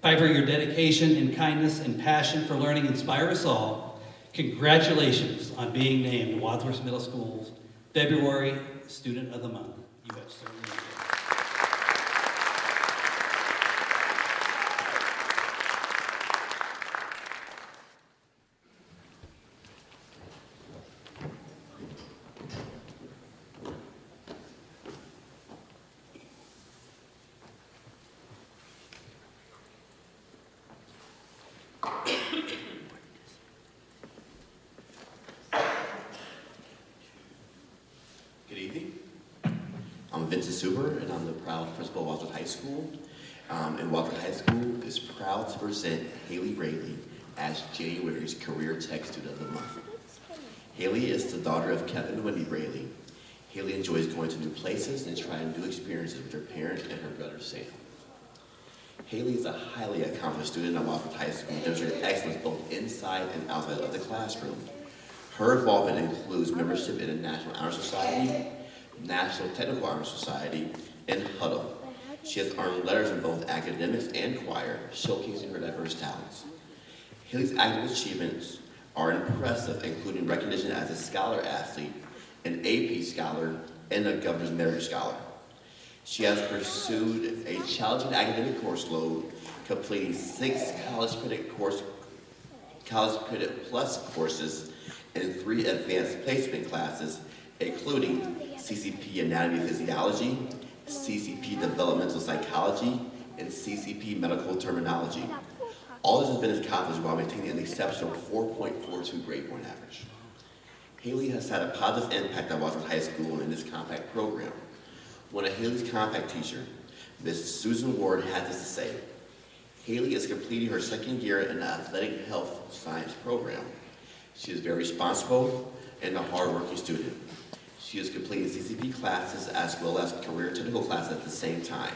Piper, your dedication and kindness and passion for learning inspire us all. Congratulations on being named Wadsworth Middle School's February Student of the Month. You have certainly earned it. Good evening. I'm Vincent Suber, and I'm the proud principal of Wadsworth High School. And Wadsworth High School is proud to present Haley Rayleigh as January's Career Tech Student of the Month. Haley is the daughter of Kevin and Wendy Rayleigh. Haley enjoys going to new places and trying new experiences with her parents and her brother Sam. Haley is a highly accomplished student at Wadsworth High School, demonstrating excellence both inside and outside of the classroom. Her involvement includes membership in the National Honor Society, National Technical Honor Society, and Huddle. She has earned letters in both academics and choir, showcasing her diverse talents. Haley's academic achievements are impressive, including recognition as a scholar athlete, an AP scholar, and a Governor's Merit Scholar. She has pursued a challenging academic course load, completing 6 college credit plus courses and 3 advanced placement classes, including CCP Anatomy and Physiology, CCP Developmental Psychology, and CCP Medical Terminology. All this has been accomplished while maintaining an exceptional 4.42 grade point average. Haley has had a positive impact on Wadsworth High School in this compact program. One of Haley's compact teacher, Ms. Susan Ward, had this to say: Haley is completing her 2nd year in the Athletic Health Science program. She is very responsible and a hardworking student. She is completing CCP classes as well as career technical classes at the same time.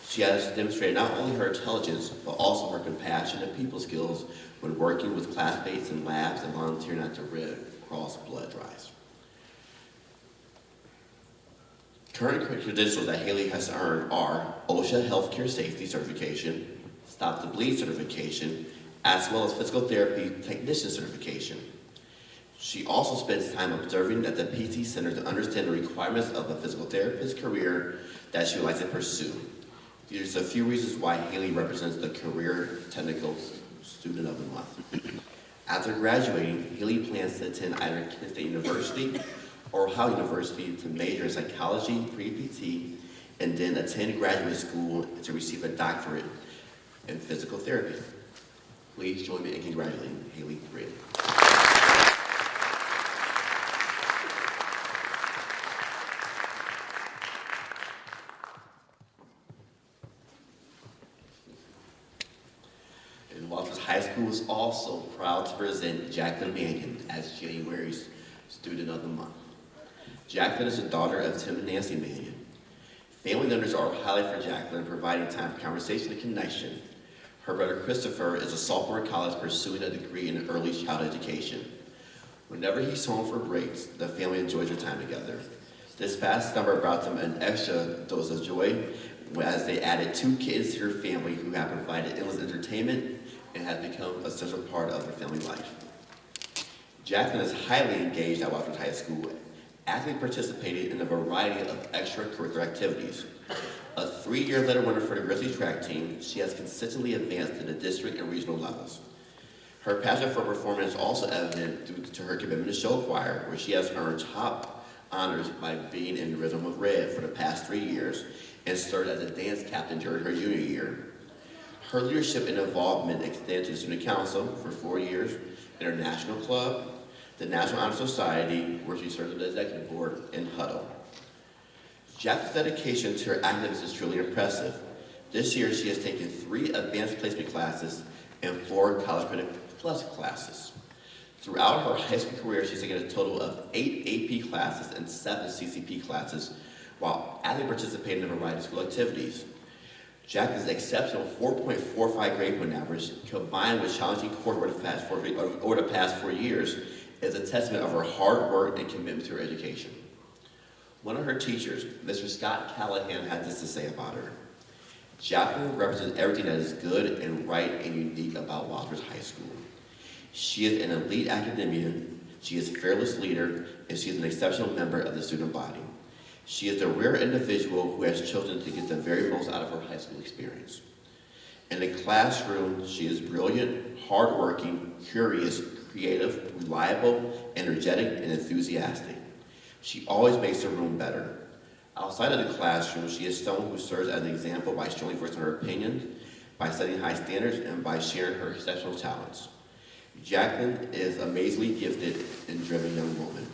She has demonstrated not only her intelligence, but also her compassion and people skills when working with classmates in labs and volunteering at the Red Cross blood drives. Current credentials that Haley has earned are OSHA Healthcare Safety Certification, Stop the Bleed Certification, as well as Physical Therapy Technician Certification. She also spends time observing at the PT Center to understand the requirements of a physical therapist career that she would like to pursue. These are a few reasons why Haley represents the Career Technical Student of the Month. After graduating, Haley plans to attend either Kent State University or Ohio University to major in psychology, pre-PT, and then attend graduate school to receive a doctorate in physical therapy. Please join me in congratulating Haley Brady. And Wadsworth High School is also proud to present Jacqueline Mannion as January's Student of the Month. Jacqueline is the daughter of Tim and Nancy Mannion. Family members are highlighted for Jacqueline, providing time for conversation and connection. Her brother Christopher is a sophomore in college pursuing a degree in early childhood education. Whenever he's home for breaks, the family enjoys their time together. This past summer brought them an extra dose of joy as they added 2 kids to their family who have provided endless entertainment and has become a central part of their family life. Jacqueline is highly engaged at Wadsworth High School, actively participating in a variety of extracurricular activities. A 3-year letter winner for the Grizzlies track team, she has consistently advanced to the district and regional levels. Her passion for performance is also evident due to her commitment to show choir, where she has earned top honors by being in Rhythm of Red for the past 3 years and served as a dance captain during her junior year. Her leadership and involvement extend to the Student Council for 4 years, International Club, the National Honor Society, where she serves on the Executive Board, and Huddle. Jack's dedication to her academics is truly impressive. This year, she has taken 3 advanced placement classes and 4 college credit plus classes. Throughout her high school career, she's taken a total of 8 AP classes and 7 CCP classes, while actively participating in a variety of school activities. Jack's exceptional 4.45 grade point average, combined with challenging coursework over the past 4 years, is a testament of her hard work and commitment to her education. One of her teachers, Mr. Scott Callahan, had this to say about her. Jacqueline represents everything that is good and right and unique about Wadsworth High School. She is an elite academician, she is a fearless leader, and she is an exceptional member of the student body. She is the rare individual who has chosen to get the very most out of her high school experience. In the classroom, she is brilliant, hardworking, curious, creative, reliable, energetic, and enthusiastic. She always makes the room better. Outside of the classroom, she is someone who serves as an example by showing voice to her opinions, by setting high standards, and by sharing her exceptional talents. Jacqueline is amazingly gifted and driven young woman.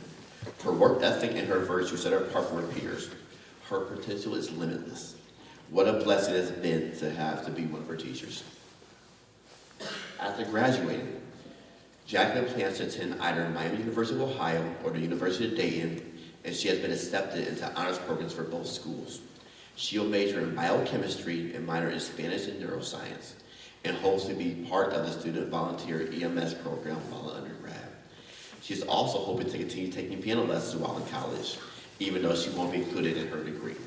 Her work ethic and her virtue set her apart from her peers. Her potential is limitless. What a blessing it has been to have to be one of her teachers. After graduating, Jacqueline plans to attend either Miami University of Ohio or the University of Dayton, and she has been accepted into honors programs for both schools. She'll major in biochemistry and minor in Spanish and neuroscience, and hopes to be part of the student volunteer EMS program while in undergrad. She's also hoping to continue taking piano lessons while in college, even though she won't be included in her degree.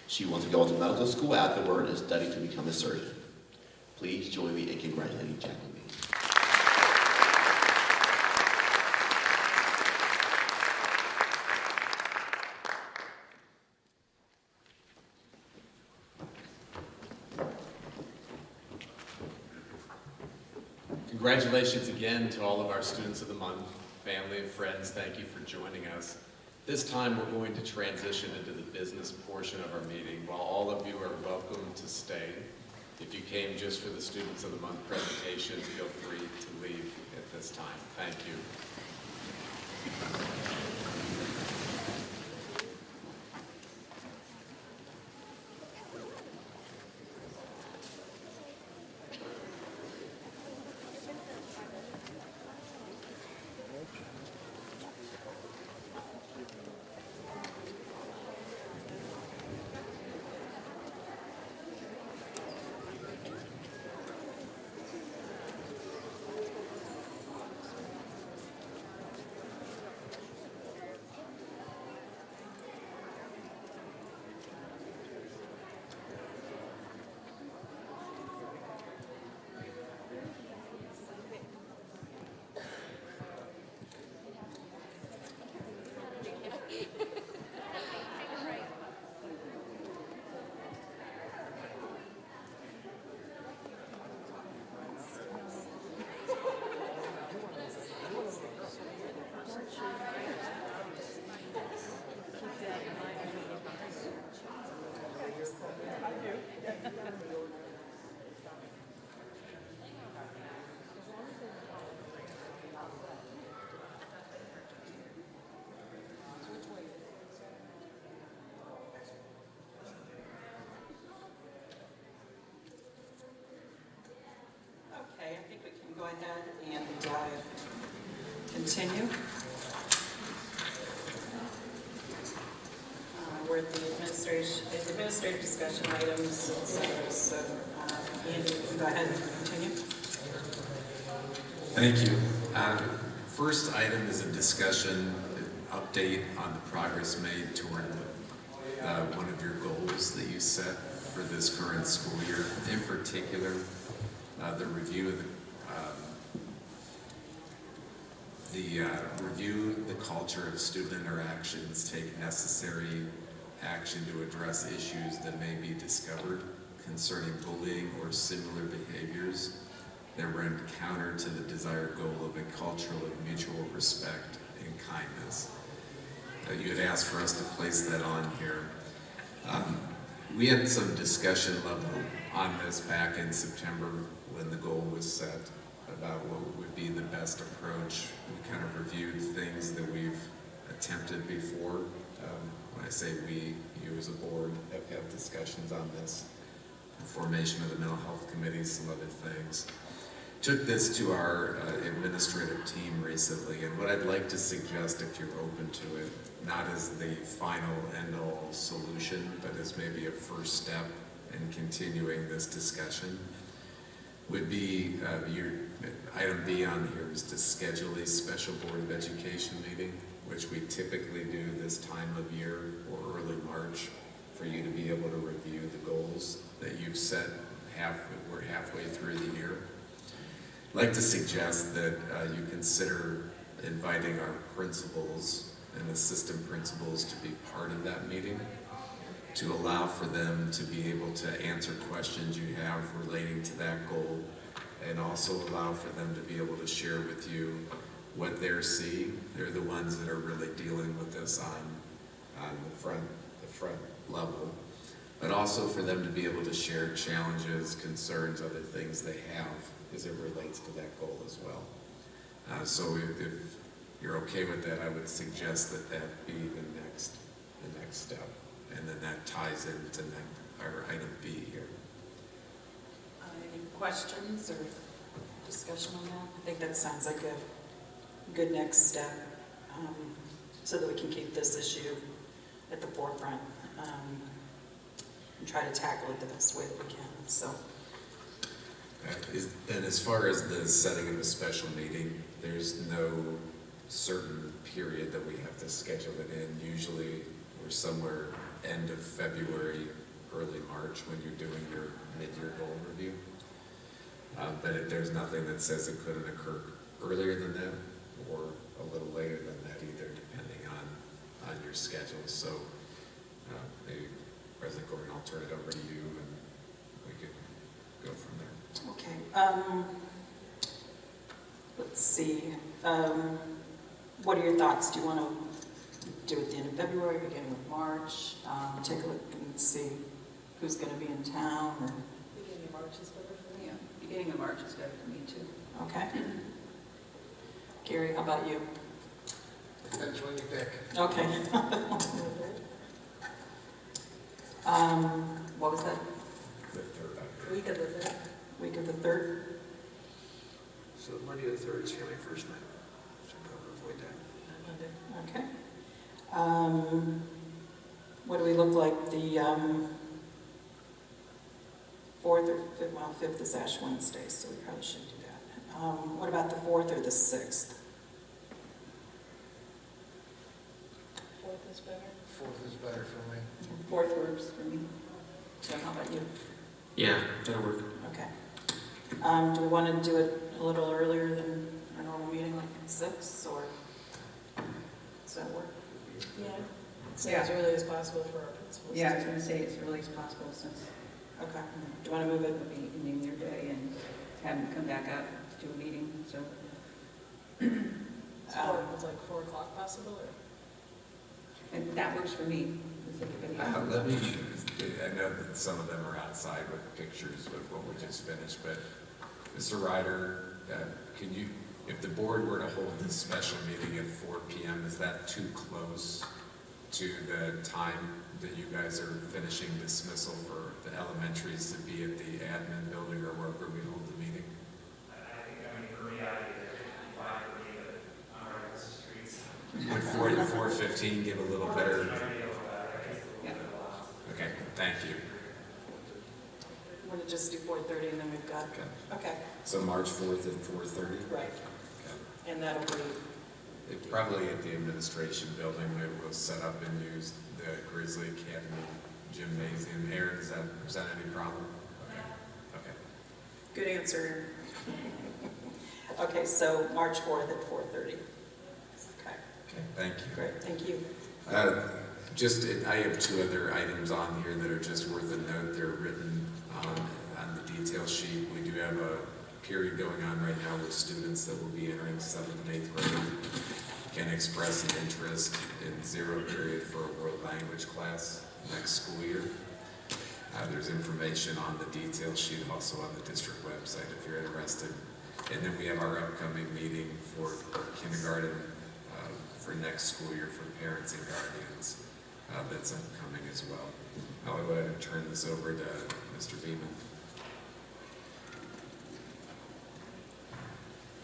She wants to go to medical school afterward and study to become a surgeon. Please join me in congratulating Jacqueline. Congratulations again to all of our students of the month, family and friends. Thank you for joining us. This time we're going to transition into the business portion of our meeting. While all of you are welcome to stay, if you came just for the Students of the Month presentation, feel free to leave at this time. Thank you. ahead and continue. We're at the administrative discussion items, so Andy, go ahead and continue. Thank you. First item is a discussion update on the progress made toward one of your goals that you set for this current school year. In particular, the review of review the culture of student interactions, take necessary action to address issues that may be discovered concerning bullying or similar behaviors that run counter to the desired goal of a culture of mutual respect and kindness. You had asked for us to place that on here. We had some discussion level on this back in September when the goal was set about what would be the best approach. We kind of reviewed things that we've attempted before. When I say we, you as a board have had discussions on this, the formation of the mental health committee, some other things. Took this to our administrative team recently, and what I'd like to suggest, if you're open to it, not as the final end-all solution, but as maybe a first step in continuing this discussion, would be your item B on here is to schedule a special Board of Education meeting, which we typically do this time of year or early March, for you to be able to review the goals that you've set. We're halfway through the year. I'd like to suggest that you consider inviting our principals and assistant principals to be part of that meeting, to allow for them to be able to answer questions you have relating to that goal, and also allow for them to be able to share with you what they're seeing. They're the ones that are really dealing with this on the front level, but also for them to be able to share challenges, concerns, other things they have as it relates to that goal as well. So if you're okay with that, I would suggest that that be the next step, and then that ties into our item B here. Any questions or discussion on that? I think that sounds like a good next step, so that we can keep this issue at the forefront and try to tackle it the best way that we can. So. And as far as the setting of a special meeting, there's no certain period that we have to schedule it in. Usually we're somewhere end of February, early March when you're doing your mid-year goal review. But there's nothing that says it couldn't occur earlier than that or a little later than that either, depending on your schedule. So maybe President Gordon, I'll turn it over to you and we could go from there. Okay, let's see. What are your thoughts? Do you want to do it at the end of February, beginning of March? Take a look and see who's going to be in town? Or... Beginning of March is better for me. Yeah. Beginning of March is better for me too. Okay. Gary, how about you? Depends when you pick. Okay. What was that? Week of the 3rd. Week of the 3rd? So Monday the 3rd is family first night. So probably avoid that. Okay. What do we look like? The 4th or 5th? Well, 5th is Ash Wednesday, so we probably shouldn't do that. What about the 4th or the 6th? 4th is better. 4th is better for me. 4th works for me. So how about you? Yeah, that'll work. Okay. Do we want to do it a little earlier than our normal meeting, like at 6, or does that work? Yeah. Say as early as possible for our principals. Yeah, I was going to say as early as possible since Okay. Do you want to move it? it'll be ending their day and have them come back out to do a meeting, so. It's like 4 o'clock possible, or? And that works for me. Does everybody else? Let me, I know that some of them are outside with pictures with what we just finished, but Mr. Ryder, can you, if the board were to hold this special meeting at 4 p.m., is that too close to the time that you guys are finishing dismissal for the elementaries to be at the admin building or wherever we hold the meeting? I think, I mean, for me, Would 4:15 give a little better? Okay, thank you. Want to just do 4:30 and then we've got, okay, So March 4th at 4:30? right. And that'll be, It probably at the administration building, maybe we'll set up and use the Grizzly Academy gymnasium. Aaron, is that any problem? Okay. good answer. Okay, so March 4th at 4:30. Okay, Okay, thank you. great, thank you. I have two other items on here that are just worth a note. They're written on the detail sheet. We do have a period going on right now with students that will be entering 7th and 8th grade can express an interest in 0 period for a world language class next school year. There's information on the detail sheet, also on the district website if you're interested. And then we have our upcoming meeting for kindergarten for next school year for parents and guardians. That's upcoming as well. I'll go ahead and turn this over to Mr. Beeman.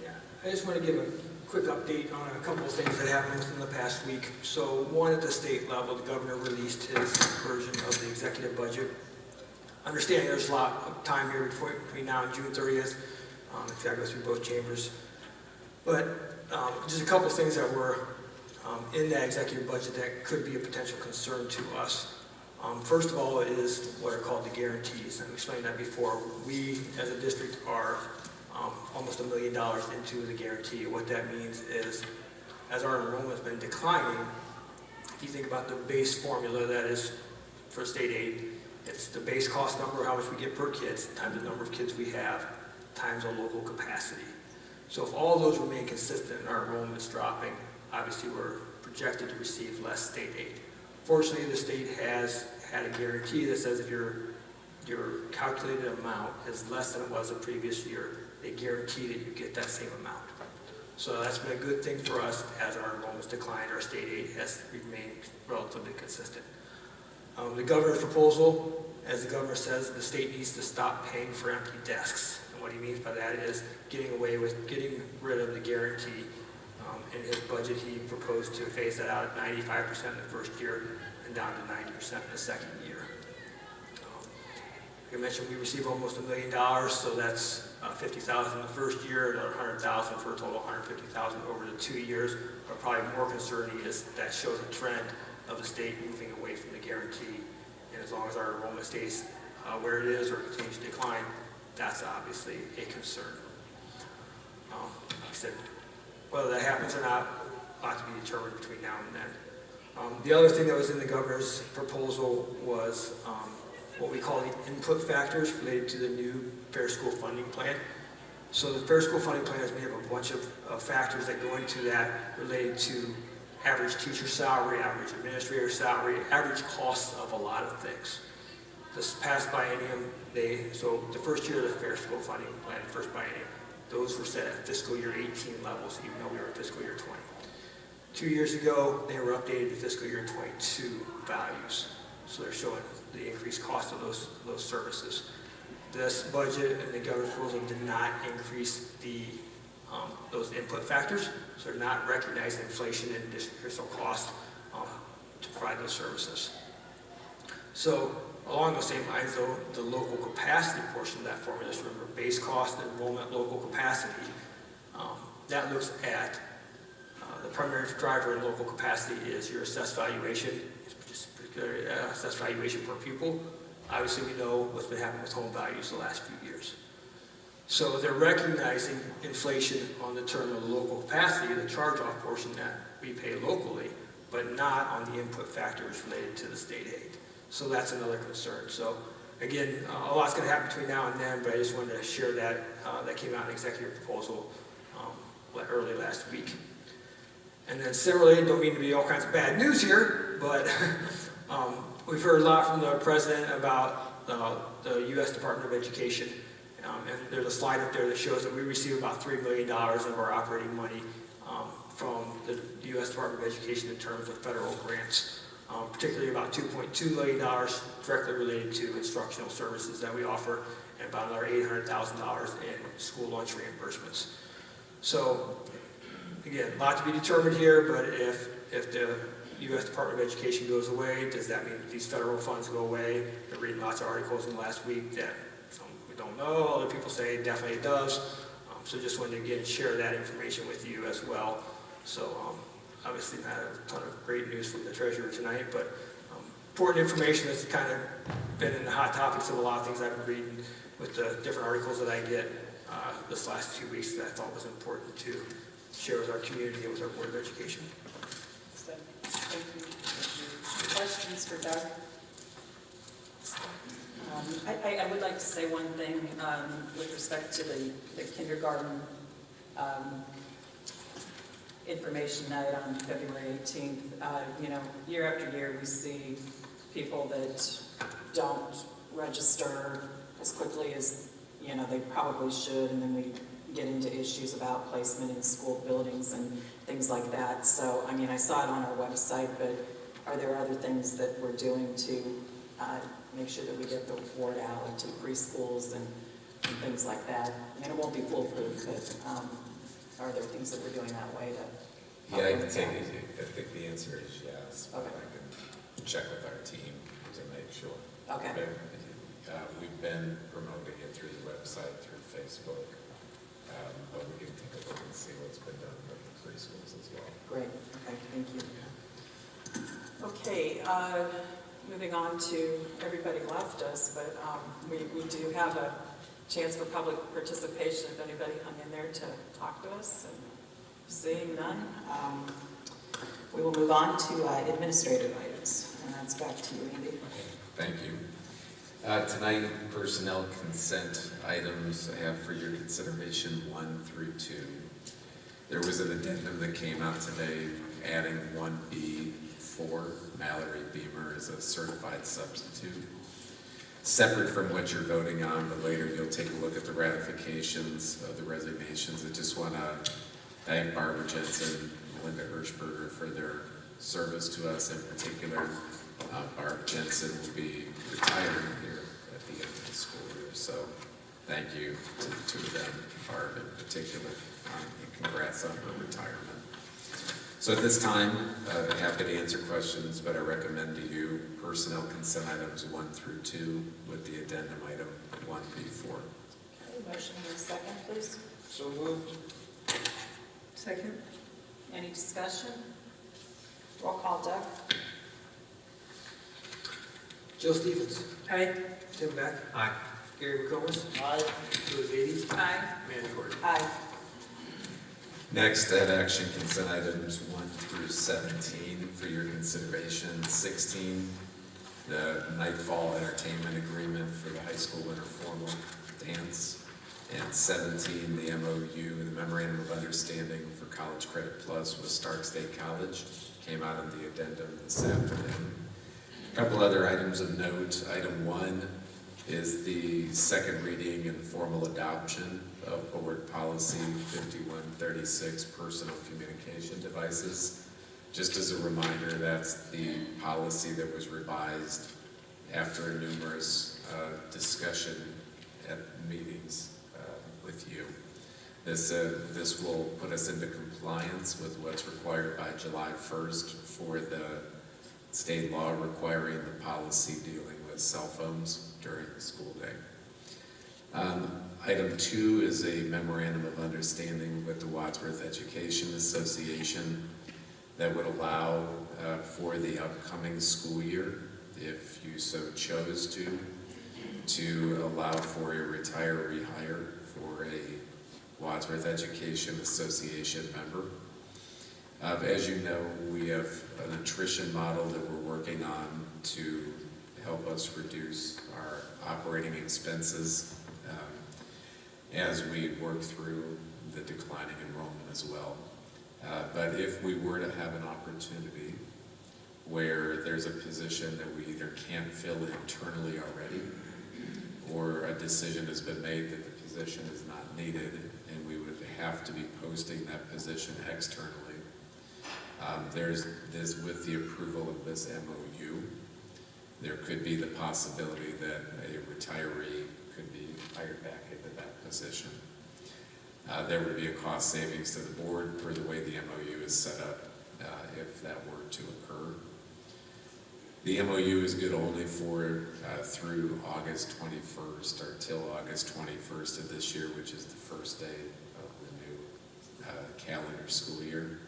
Yeah, I just want to give a quick update on a couple of things that happened within the past week. So one, at the state level, the governor released his version of the executive budget. Understanding there's a lot of time here between now and June 30th. It's got to go through both chambers. But just a couple of things that were in that executive budget that could be a potential concern to us. First of all is what are called the guarantees. I've explained that before. We, as a district, are almost $1 million into the guarantee. What that means is, as our enrollment has been declining, if you think about the base formula that is for state aid, it's the base cost number, how much we get per kid, times the number of kids we have, times our local capacity. So if all those remain consistent and our enrollment's dropping, obviously we're projected to receive less state aid. Fortunately, the state has had a guarantee that says if your calculated amount is less than it was the previous year, they guarantee that you get that same amount. So that's been a good thing for us. As our enrollment's declined, our state aid has remained relatively consistent. The governor's proposal, as the governor says, the state needs to stop paying for empty desks. And what he means by that is getting rid of the guarantee. In his budget, he proposed to phase that out at 95% in the first year and down to 90% in the second year. Like I mentioned, we receive almost $1 million, so that's $50,000 in the first year, another $100,000 for a total of $150,000 over the 2 years. But probably more concerning is that shows a trend of the state moving away from the guarantee. And as long as our enrollment stays where it is or continues to decline, that's obviously a concern. Like I said, whether that happens or not, will have to be determined between now and then. The other thing that was in the governor's proposal was what we call the input factors related to the new Fair School Funding Plan. So the Fair School Funding Plan is made up of a bunch of factors that go into that related to average teacher salary, average administrator salary, average costs of a lot of things. This past biennium, so the first year of the Fair School Funding Plan, first biennium, those were set at fiscal year 18 levels, even though we were in fiscal year 20. 2 years ago, they were updated to fiscal year 22 values. So they're showing the increased cost of those services. This budget and the governor's proposal did not increase those input factors, so they're not recognizing inflation and additional costs to provide those services. So along those same lines, though, the local capacity portion of that formula, just remember base cost, enrollment, local capacity, that looks at the primary driver in local capacity is your assessed valuation, assessed valuation per pupil. Obviously, we know what's been happening with home values the last few years. So they're recognizing inflation on the term of the local capacity, the charge-off portion that we pay locally, but not on the input factors related to the state aid. So that's another concern. So again, a lot's going to happen between now and then, but I just wanted to share that. That came out in an executive proposal early last week. And then similarly, don't mean to be all kinds of bad news here, but we've heard a lot from the president about the U.S. Department of Education. And there's a slide up there that shows that we receive about $3 million of our operating money from the U.S. Department of Education in terms of federal grants, particularly about $2.2 million directly related to instructional services that we offer, and about another $800,000 in school lunch reimbursements. So, again, a lot to be determined here, but if the U.S. Department of Education goes away, does that mean these federal funds go away? I've reading lots of articles in the last week that some we don't know, other people say definitely it does. So just wanted to, again, share that information with you as well. So obviously not a ton of great news from the treasurer tonight, but important information that's kind of been in the hot topics of a lot of things I've been reading with the different articles that I get this last few weeks that I thought was important to share with our community and with our Board of Education. Thank you. Questions for Doug? I would like to say one thing with respect to the kindergarten information night on February 18th. You know, year after year we see people that don't register as quickly as, you know, they probably should, and then we get into issues about placement in school buildings and things like that. So, I mean, I saw it on our website, but are there other things that we're doing to make sure that we get the word out to preschools and things like that? I mean, it won't be foolproof, but are there things that we're doing that way to help? Yeah, I think the answer is yes. Okay. I can check with our team to make sure. Okay. We've been promoting it through the website, through Facebook, but we can take a look and see what's been done with the preschools as well. Great. Okay, thank you. Okay, moving on to, everybody left us, but we do have a chance for public participation if anybody hung in there to talk to us. And seeing none, we will move on to administrative items, and that's back to you, Andy. Thank you. Tonight, personnel consent items I have for your consideration 1 through 2. There was an addendum that came out today adding 1B for Mallory Beamer as a certified substitute. Separate from what you're voting on, but later you'll take a look at the ratifications of the resignations. I just want to thank Barbara Jensen and Linda Hirschberger for their service to us. In particular, Barb Jensen will be retiring here at the end of the school year. So thank you to the two of them, Barb in particular, and congrats on her retirement. So at this time, I'm happy to answer questions, but I recommend to you personnel consent items 1 through 2 with the addendum item 1B4. Okay, motion in a second, please. So moved. Second. Any discussion? Roll call, Doug. Jill Stevens. Aye. Tim Beck. Aye. Gary McComas. Aye. Julie Beatty. Aye. Amanda Gordon. Aye. Next, add action consent items 1 through 17 for your consideration. 16, the Nightfall Entertainment Agreement for the high school winter formal dance. And 17, the MOU, the Memorandum of Understanding for College Credit Plus with Stark State College. Came out in the addendum this afternoon. A couple other items of note. Item 1 is the second reading and formal adoption of Board Policy 5136, Personal Communication Devices. Just as a reminder, that's the policy that was revised after a numerous discussion at meetings with you. This will put us into compliance with what's required by July 1st for the state law requiring the policy dealing with cell phones during the school day. Item 2 is a memorandum of understanding with the Wadsworth Education Association that would allow for the upcoming school year, if you so chose to allow for a retiree hire for a Wadsworth Education Association member. As you know, we have an attrition model that we're working on to help us reduce our operating expenses as we work through the declining enrollment as well. But if we were to have an opportunity where there's a position that we either can't fill internally already, or a decision has been made that the position is not needed and we would have to be posting that position externally, there's this, with the approval of this MOU, there could be the possibility that a retiree could be hired back into that position. there would be a cost savings to the board per the way the MOU is set up if that were to occur. The MOU is good only for through August 21st or till August 21st of this year, which is the first day of the new calendar school year,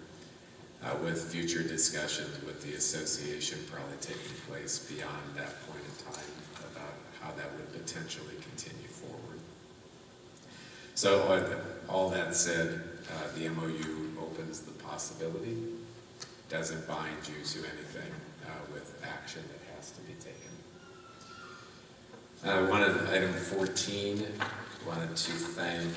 with future discussions with the association probably taking place beyond that point in time about how that would potentially continue forward. So all that said, the MOU opens the possibility, doesn't bind you to anything with action that has to be taken. Item 14, wanted to thank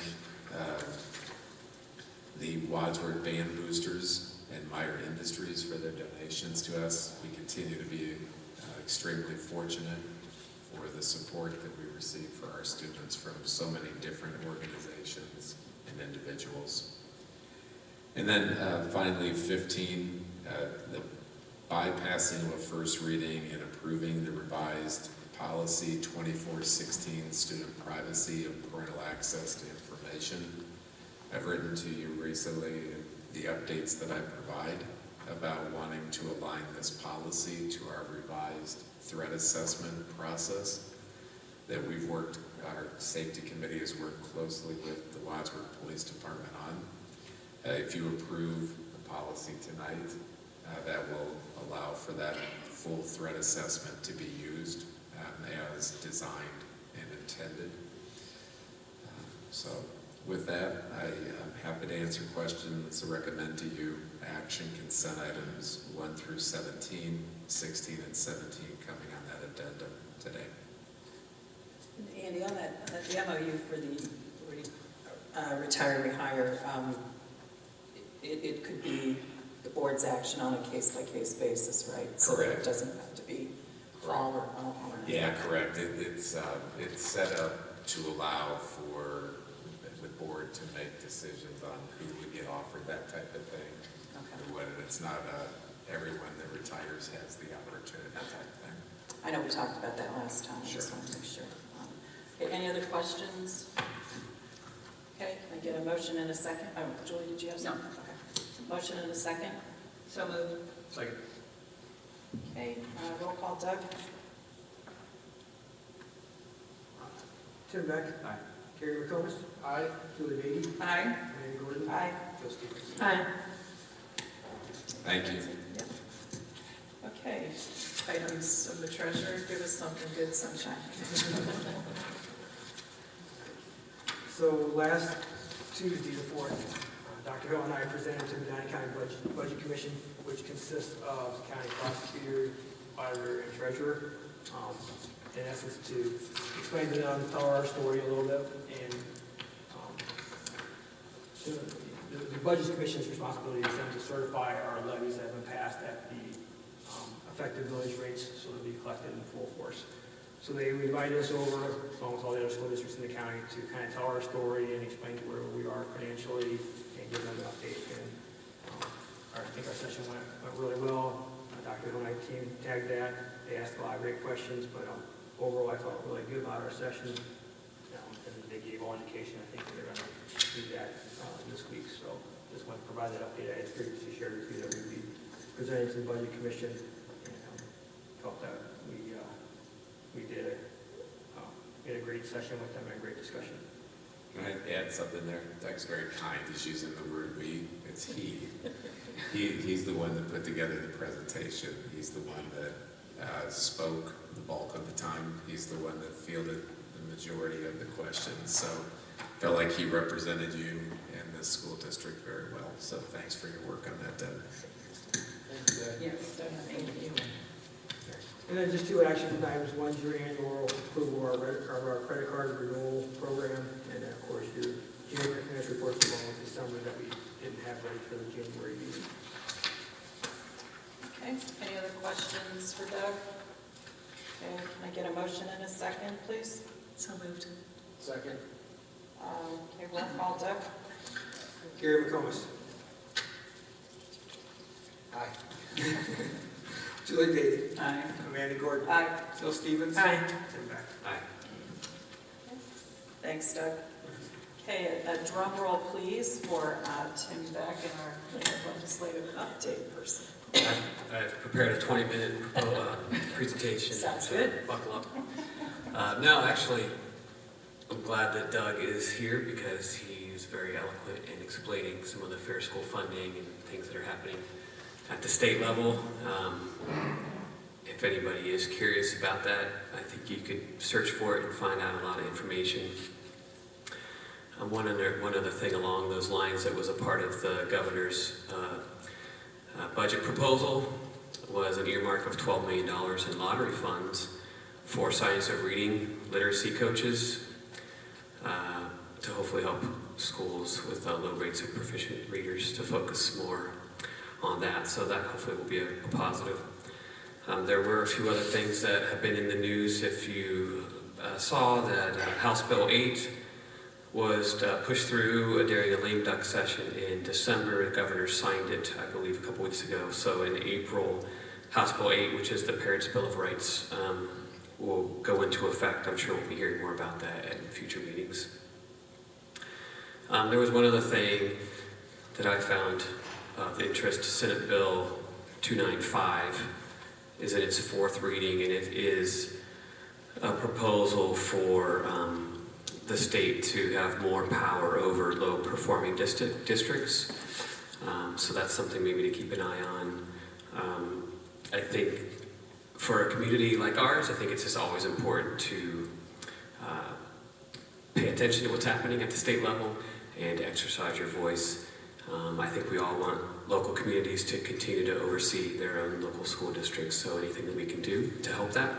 the Wadsworth Band Boosters and Meyer Industries for their donations to us. We continue to be extremely fortunate for the support that we receive for our students from so many different organizations and individuals. And then finally, 15, the bypassing of a first reading and approving the revised policy 2416, student privacy and parental access to information. I've written to you recently the updates that I provide about wanting to align this policy to our revised threat assessment process that we've worked, our safety committee has worked closely with the Wadsworth Police Department on. If you approve the policy tonight, that will allow for that full threat assessment to be used as designed and intended. So with that, I am happy to answer questions. I recommend to you action consent items 1 through 17, 16, and 17 coming on that addendum today. Andy, on that, the MOU for the retire, rehire, it could be the board's action on a case-by-case basis, right? So Correct. it doesn't have to be all or all. Yeah, correct. It's set up to allow for the board to make decisions on who would get offered that type of thing. Okay. It's not everyone that retires has the opportunity type thing. I know we talked about that last time. Sure. I just want to make sure. Okay, any other questions? Okay, can I get a motion in a second? Oh, Julie, did you have something? No. Okay. Motion in a second? So moved. Second. Okay, roll call, Doug? Tim Beck. Aye. Gary McComas. Aye. Julie Beatty. Aye. Amanda Gordon. Aye. Joe Stevens. Aye. Thank you. Okay, items of the treasurer, give us something good, sunshine. So last Tuesday, the 4th, Dr. Hill and I presented to the Medina County Budget Commission, which consists of county prosecutor, auditor, and treasurer. In essence, to explain to them, tell our story a little bit, and the Budget Commission's responsibility is then to certify our levies that have been passed at the effective village rates, so they'll be collected in full force. So they invited us over, along with all the other school districts in the county, to kind of tell our story and explain where we are financially and give them an update. And I think our session went really well. Dr. Hill and I team tagged that. They asked a lot of great questions, but overall I felt really good about our session. And they gave all indication, I think they're going to do that this week. So just want to provide that update I had previously shared with you that we'd be presenting to the Budget Commission. And felt that we did a great session with them and a great discussion. Can I add something there? Doug's very kind. He's using the word we. It's he. He's the one that put together the presentation. He's the one that spoke the bulk of the time. He's the one that fielded the majority of the questions. So felt like he represented you and the school district very well. So thanks for your work on that, Doug. Yes, thank you. And then just 2 action items. One's your annual approval of our credit card renewal program, and then of course your January financial reports along with December that we didn't have ready for the January meeting. Okay, any other questions for Doug? Okay, can I get a motion in a second, please? So moved. Second. Okay, roll call, Doug? Gary McComas. Aye. Julie Beatty. Aye. Amanda Gordon. Aye. Joe Stevens. Aye. Tim Beck. Aye. Thanks, Doug. Okay, a drum roll please for Tim Beck and our legislative update person. I've prepared a 20-minute presentation. Sounds so good. Buckle up. No, actually, I'm glad that Doug is here because he's very eloquent in explaining some of the fair school funding and things that are happening at the state level. If anybody is curious about that, I think you could search for it and find out a lot of information. One other thing along those lines that was a part of the governor's budget proposal was an earmark of $12 million in lottery funds for science of reading literacy coaches to hopefully help schools with low rates of proficient readers to focus more on that. So that hopefully will be a positive. There were a few other things that have been in the news. If you saw that House Bill 8 was pushed through during a lame duck session in December. The governor signed it, I believe, a couple weeks ago. So in April, House Bill 8, which is the Parents' Bill of Rights, will go into effect. I'm sure we'll be hearing more about that at future meetings. There was one other thing that I found of interest. Senate Bill 295 is in its fourth reading, and it is a proposal for the state to have more power over low-performing districts. So that's something maybe to keep an eye on. I think for a community like ours, I think it's just always important to pay attention to what's happening at the state level and exercise your voice. I think we all want local communities to continue to oversee their own local school districts, so anything that we can do to help that,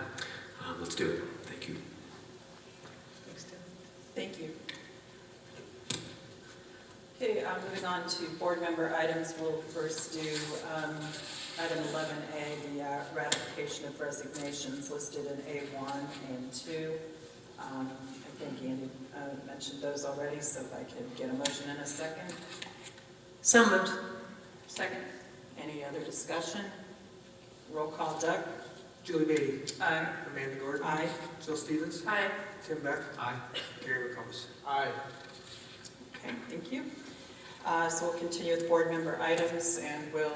let's do it. Thank you. Thank you. Okay, moving on to board member items. We'll first do item 11A, the ratification of resignations listed in A1 and 2. I think Andy mentioned those already, so if I could get a motion in a second. So moved. Second. Any other discussion? Roll call, Doug. Julie Beatty. Aye. Amanda Gordon. Aye. Jill Stevens. Aye. Tim Beck. Aye. Gary McCombs. Aye. Okay, thank you. So we'll continue with board member items, and we'll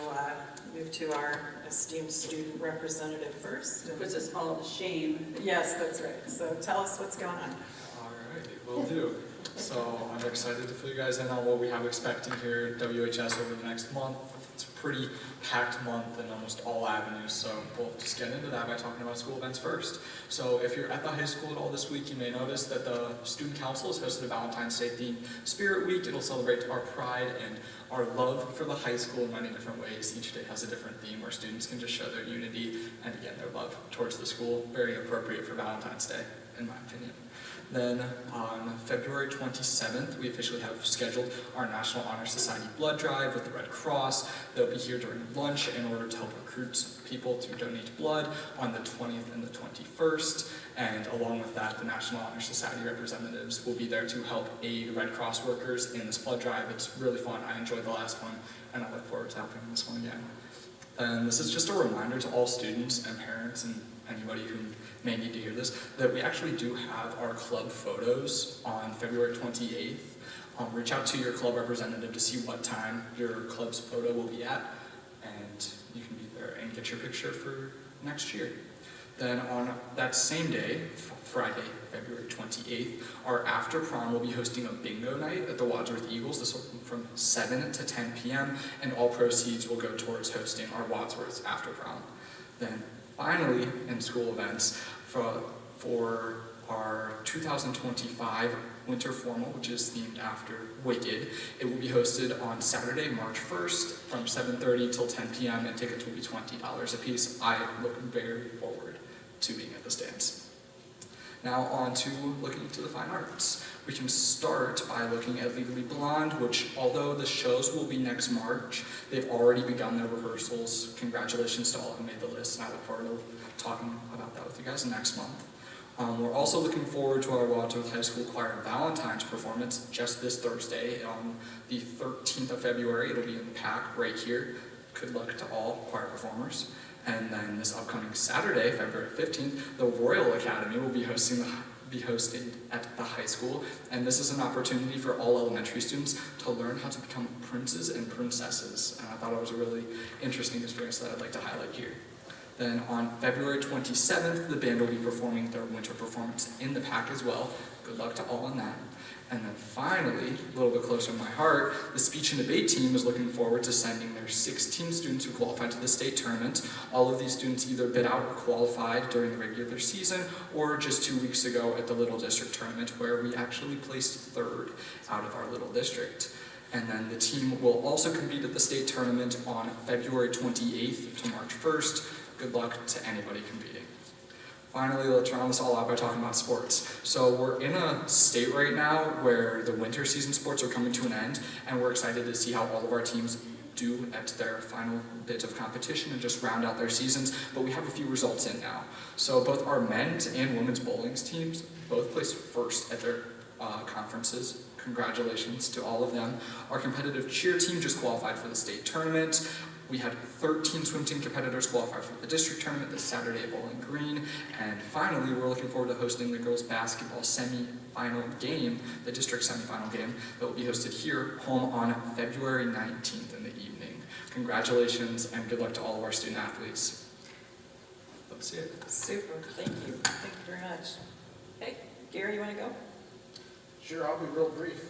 move to our esteemed student representative first. It puts us all to shame. Yes, that's right. So tell us what's going on. All right, will do. So I'm excited to fill you guys in on what we have expecting here at WHS over the next month. It's a pretty packed month in almost all avenues, so we'll just get into that by talking about school events first. So if you're at the high school at all this week, you may notice that the Student Council has hosted a Valentine's Day themed Spirit Week. It'll celebrate our pride and our love for the high school in many different ways. Each day has a different theme where students can just show their unity and again their love towards the school. Very appropriate for Valentine's Day, in my opinion. Then on February 27th, we officially have scheduled our National Honor Society blood drive with the Red Cross. They'll be here during lunch in order to help recruit people to donate blood on the 20th and the 21st. And along with that, the National Honor Society representatives will be there to help aid Red Cross workers in this blood drive. It's really fun. I enjoyed the last one, and I look forward to helping this one again. And this is just a reminder to all students and parents and anybody who may need to hear this, that we actually do have our club photos on February 28th. Reach out to your club representative to see what time your club's photo will be at, and you can be there and get your picture for next year. Then on that same day, Friday, February 28th, our after prom will be hosting a bingo night at the Wadsworth Eagles. This will be from 7 to 10 p.m. and all proceeds will go towards hosting our Wadsworth after prom. Then finally, in school events, for our 2025 Winter Formal, which is themed after Wicked, it will be hosted on Saturday, March 1st from 7:30 till 10 p.m. and tickets will be $20 a piece. I look very forward to being at this dance. Now on to looking to the fine arts. We can start by looking at Legally Blonde, which although the shows will be next March, they've already begun their rehearsals. Congratulations to all who made the list, and I look forward to talking about that with you guys next month. We're also looking forward to our Wadsworth High School Choir Valentine's performance just this Thursday on the 13th of February. It'll be in the PAC right here. Good luck to all choir performers. And then this upcoming Saturday, February 15th, the Royal Academy will be hosting be hosted at the high school, and this is an opportunity for all elementary students to learn how to become princes and princesses, and I thought it was a really interesting experience that I'd like to highlight here. Then on February 27th, the band will be performing their winter performance in the PAC as well. Good luck to all on that. And then finally, a little bit closer to my heart, the speech and debate team is looking forward to sending their 16 students who qualified to the state tournament. All of these students either bid out or qualified during the regular season, or just 2 weeks ago at the Little District tournament, where we actually placed third out of our Little District. And then the team will also compete at the state tournament on February 28th to March 1st. Good luck to anybody competing. Finally, let's round this all out by talking about sports. So we're in a state right now where the winter season sports are coming to an end, and we're excited to see how all of our teams do at their final bit of competition and just round out their seasons, but we have a few results in now. So both our men's and women's bowling teams both placed first at their conferences. Congratulations to all of them. Our competitive cheer team just qualified for the state tournament. We had 13 swim team competitors qualify for the district tournament this Saturday at Bowling Green. And finally, we're looking forward to hosting the girls basketball semi-final game, the district semi-final game, that will be hosted here home on February 19th in the evening. Congratulations and good luck to all of our student athletes. That's it. Super, thank you. Thank you very much. Hey, Gary, you want to go? Sure, I'll be real brief.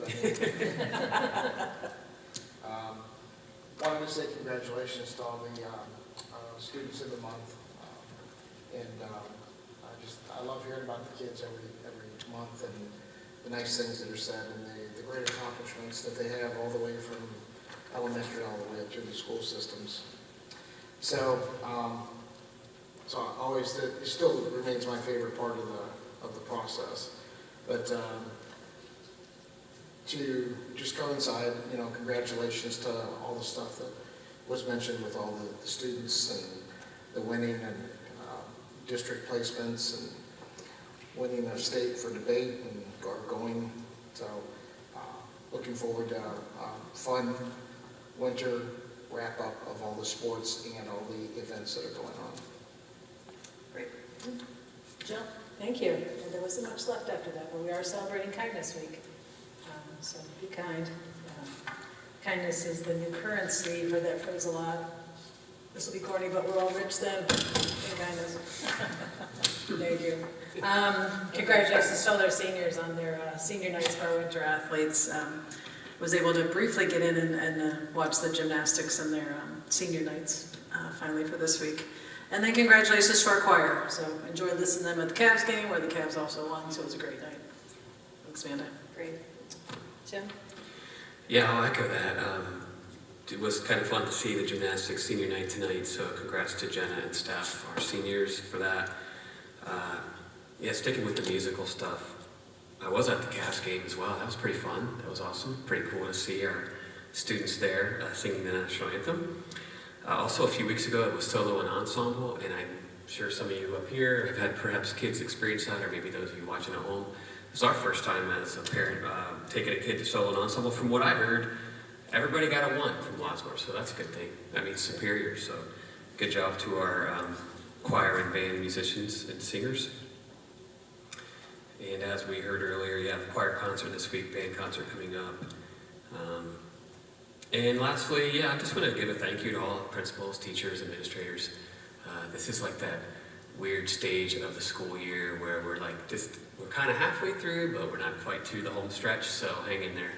Wanted to say congratulations to all the students of the month, I love hearing about the kids every month and the nice things that are said and the great accomplishments that they have all the way from elementary all the way up through the school systems. So, it still remains my favorite part of the process, but. To just coincide, congratulations to all the stuff that was mentioned with all the students and the winning and district placements and winning a state for debate and going. So looking forward to a fun winter wrap up of all the sports and all the events that are going on. Great. Jill? Thank you. And there wasn't much left after that, but we are celebrating Kindness Week. So be kind. Kindness is the new currency. You've heard that phrase a lot. This will be corny, but we're all rich then. In kindness. Thank you. Congratulations to all their seniors on their senior nights for our winter athletes. Was able to briefly get in and watch the gymnastics and their senior nights finally for this week. And then congratulations to our choir. So enjoyed listening to them at the Cavs game where the Cavs also won, so it was a great night. Thanks, Amanda. Great. Jim? Yeah, I'll echo that. It was kind of fun to see the gymnastics senior night tonight, so congrats to Jenna and staff, our seniors, for that. Yeah, sticking with the musical stuff, I was at the Cavs game as well. That was pretty fun. That was awesome. Pretty cool to see our students there singing the national anthem. Also, a few weeks ago, it was solo and ensemble, and I'm sure some of you up here have had perhaps kids experience that, or maybe those of you watching at home. It's our first time as a parent taking a kid to solo and ensemble. From what I heard, everybody got a 1 from Wadsworth, so that's a good thing. That means superior, so good job to our choir and band musicians and singers. And as we heard earlier, yeah, the choir concert this week, band concert coming up. And lastly, yeah, I just want to give a thank you to all principals, teachers, administrators. This is like that weird stage of the school year where we're kind of halfway through, but we're not quite to the home stretch, so hang in there.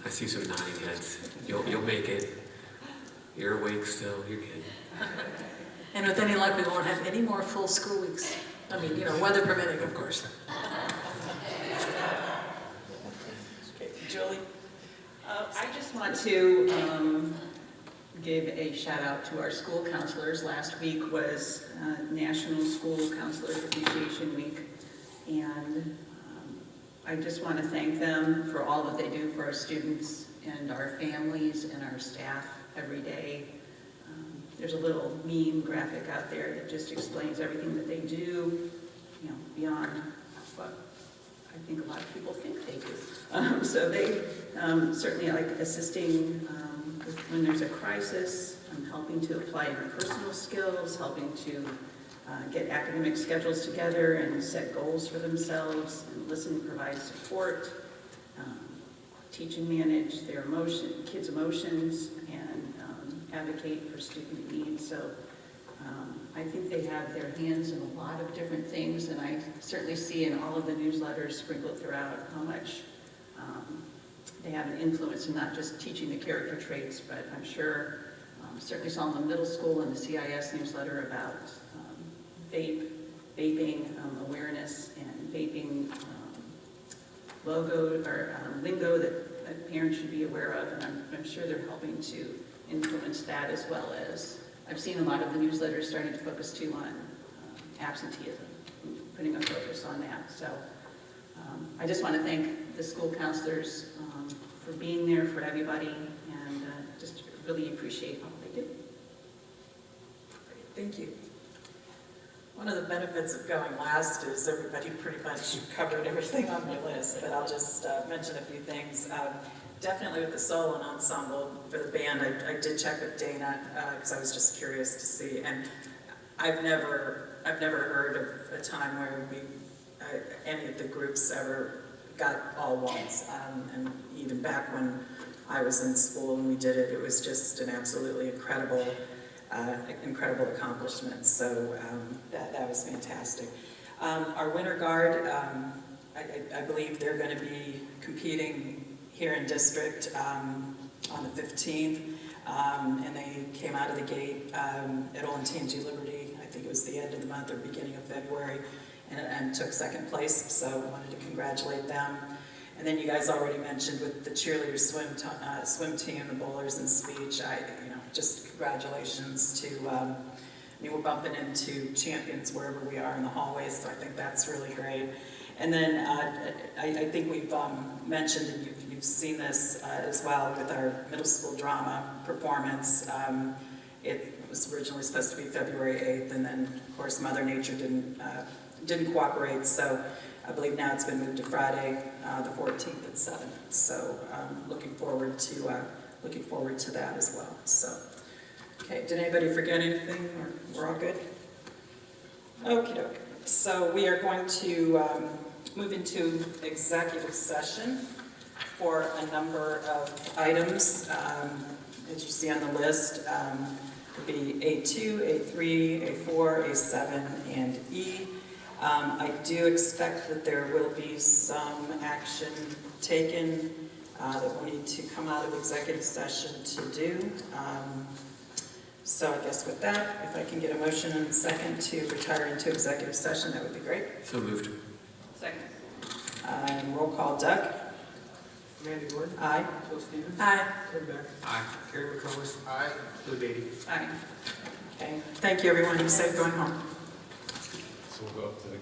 I see some nodding heads. You'll make it. You're awake still, you're good. And with any luck, we won't have any more full school weeks. I mean, weather permitting, of course. Okay, Julie? I just want to give a shout out to our school counselors. Last week was National School Counselors Appreciation Week, and I just want to thank them for all that they do for our students and our families and our staff every day. There's a little meme graphic out there that just explains everything that they do, beyond what I think a lot of people think they do. So they certainly like assisting when there's a crisis, helping to apply interpersonal skills, helping to get academic schedules together and set goals for themselves, and listen and provide support, teach and manage their kids' emotions, and advocate for student needs. So I think they have their hands in a lot of different things, and I certainly see in all of the newsletters sprinkled throughout how much they have an influence in not just teaching the character traits, but I'm sure, certainly saw in the middle school and the CIS newsletter about vaping awareness and vaping logo or lingo that parents should be aware of, and I'm sure they're helping to influence that, as well as I've seen a lot of the newsletters starting to focus too on absenteeism, putting a focus on that. So I just want to thank the school counselors for being there for everybody, and just really appreciate all they do. Thank you. One of the benefits of going last is everybody pretty much covered everything on my list, but I'll just mention a few things. Definitely with the solo and ensemble for the band, I did check with Dana because I was just curious to see, and I've never heard of a time where any of the groups ever got all ones, and even back when I was in school and we did it, it was just an absolutely incredible accomplishment. So that was fantastic. Our Winter Guard, I believe they're going to be competing here in district on the 15th, and they came out of the gate at Olentangy Liberty. I think it was the end of the month or beginning of February, and took second place. So I wanted to congratulate them. And then you guys already mentioned with the cheerleader swim team, the bowlers and speech. Just congratulations to. We're bumping into champions wherever we are in the hallways, so I think that's really great. And then I think we've mentioned, and you've seen this as well with our middle school drama performance. It was originally supposed to be February 8th, and then of course Mother Nature didn't cooperate, so I believe now it's been moved to Friday, the 14th at 7. So looking forward to that as well. So, okay, did anybody forget anything, or we're all good? Okie doke. So we are going to move into executive session for a number of items. As you see on the list, would be A2, A3, A4, A7, and E. I do expect that there will be some action taken that we'll need to come out of executive session to do. So I guess with that, if I can get a motion and a second to retire into executive session, that would be great. So moved. Second. Roll call, Doug. Mandy Gordon. Aye. Jill Stevens. Aye. Tim Beck. Aye. Carrie McComas. Aye. Lou Beatty. Aye. Okay. Thank you, everyone. Be safe going home. So we'll go up to the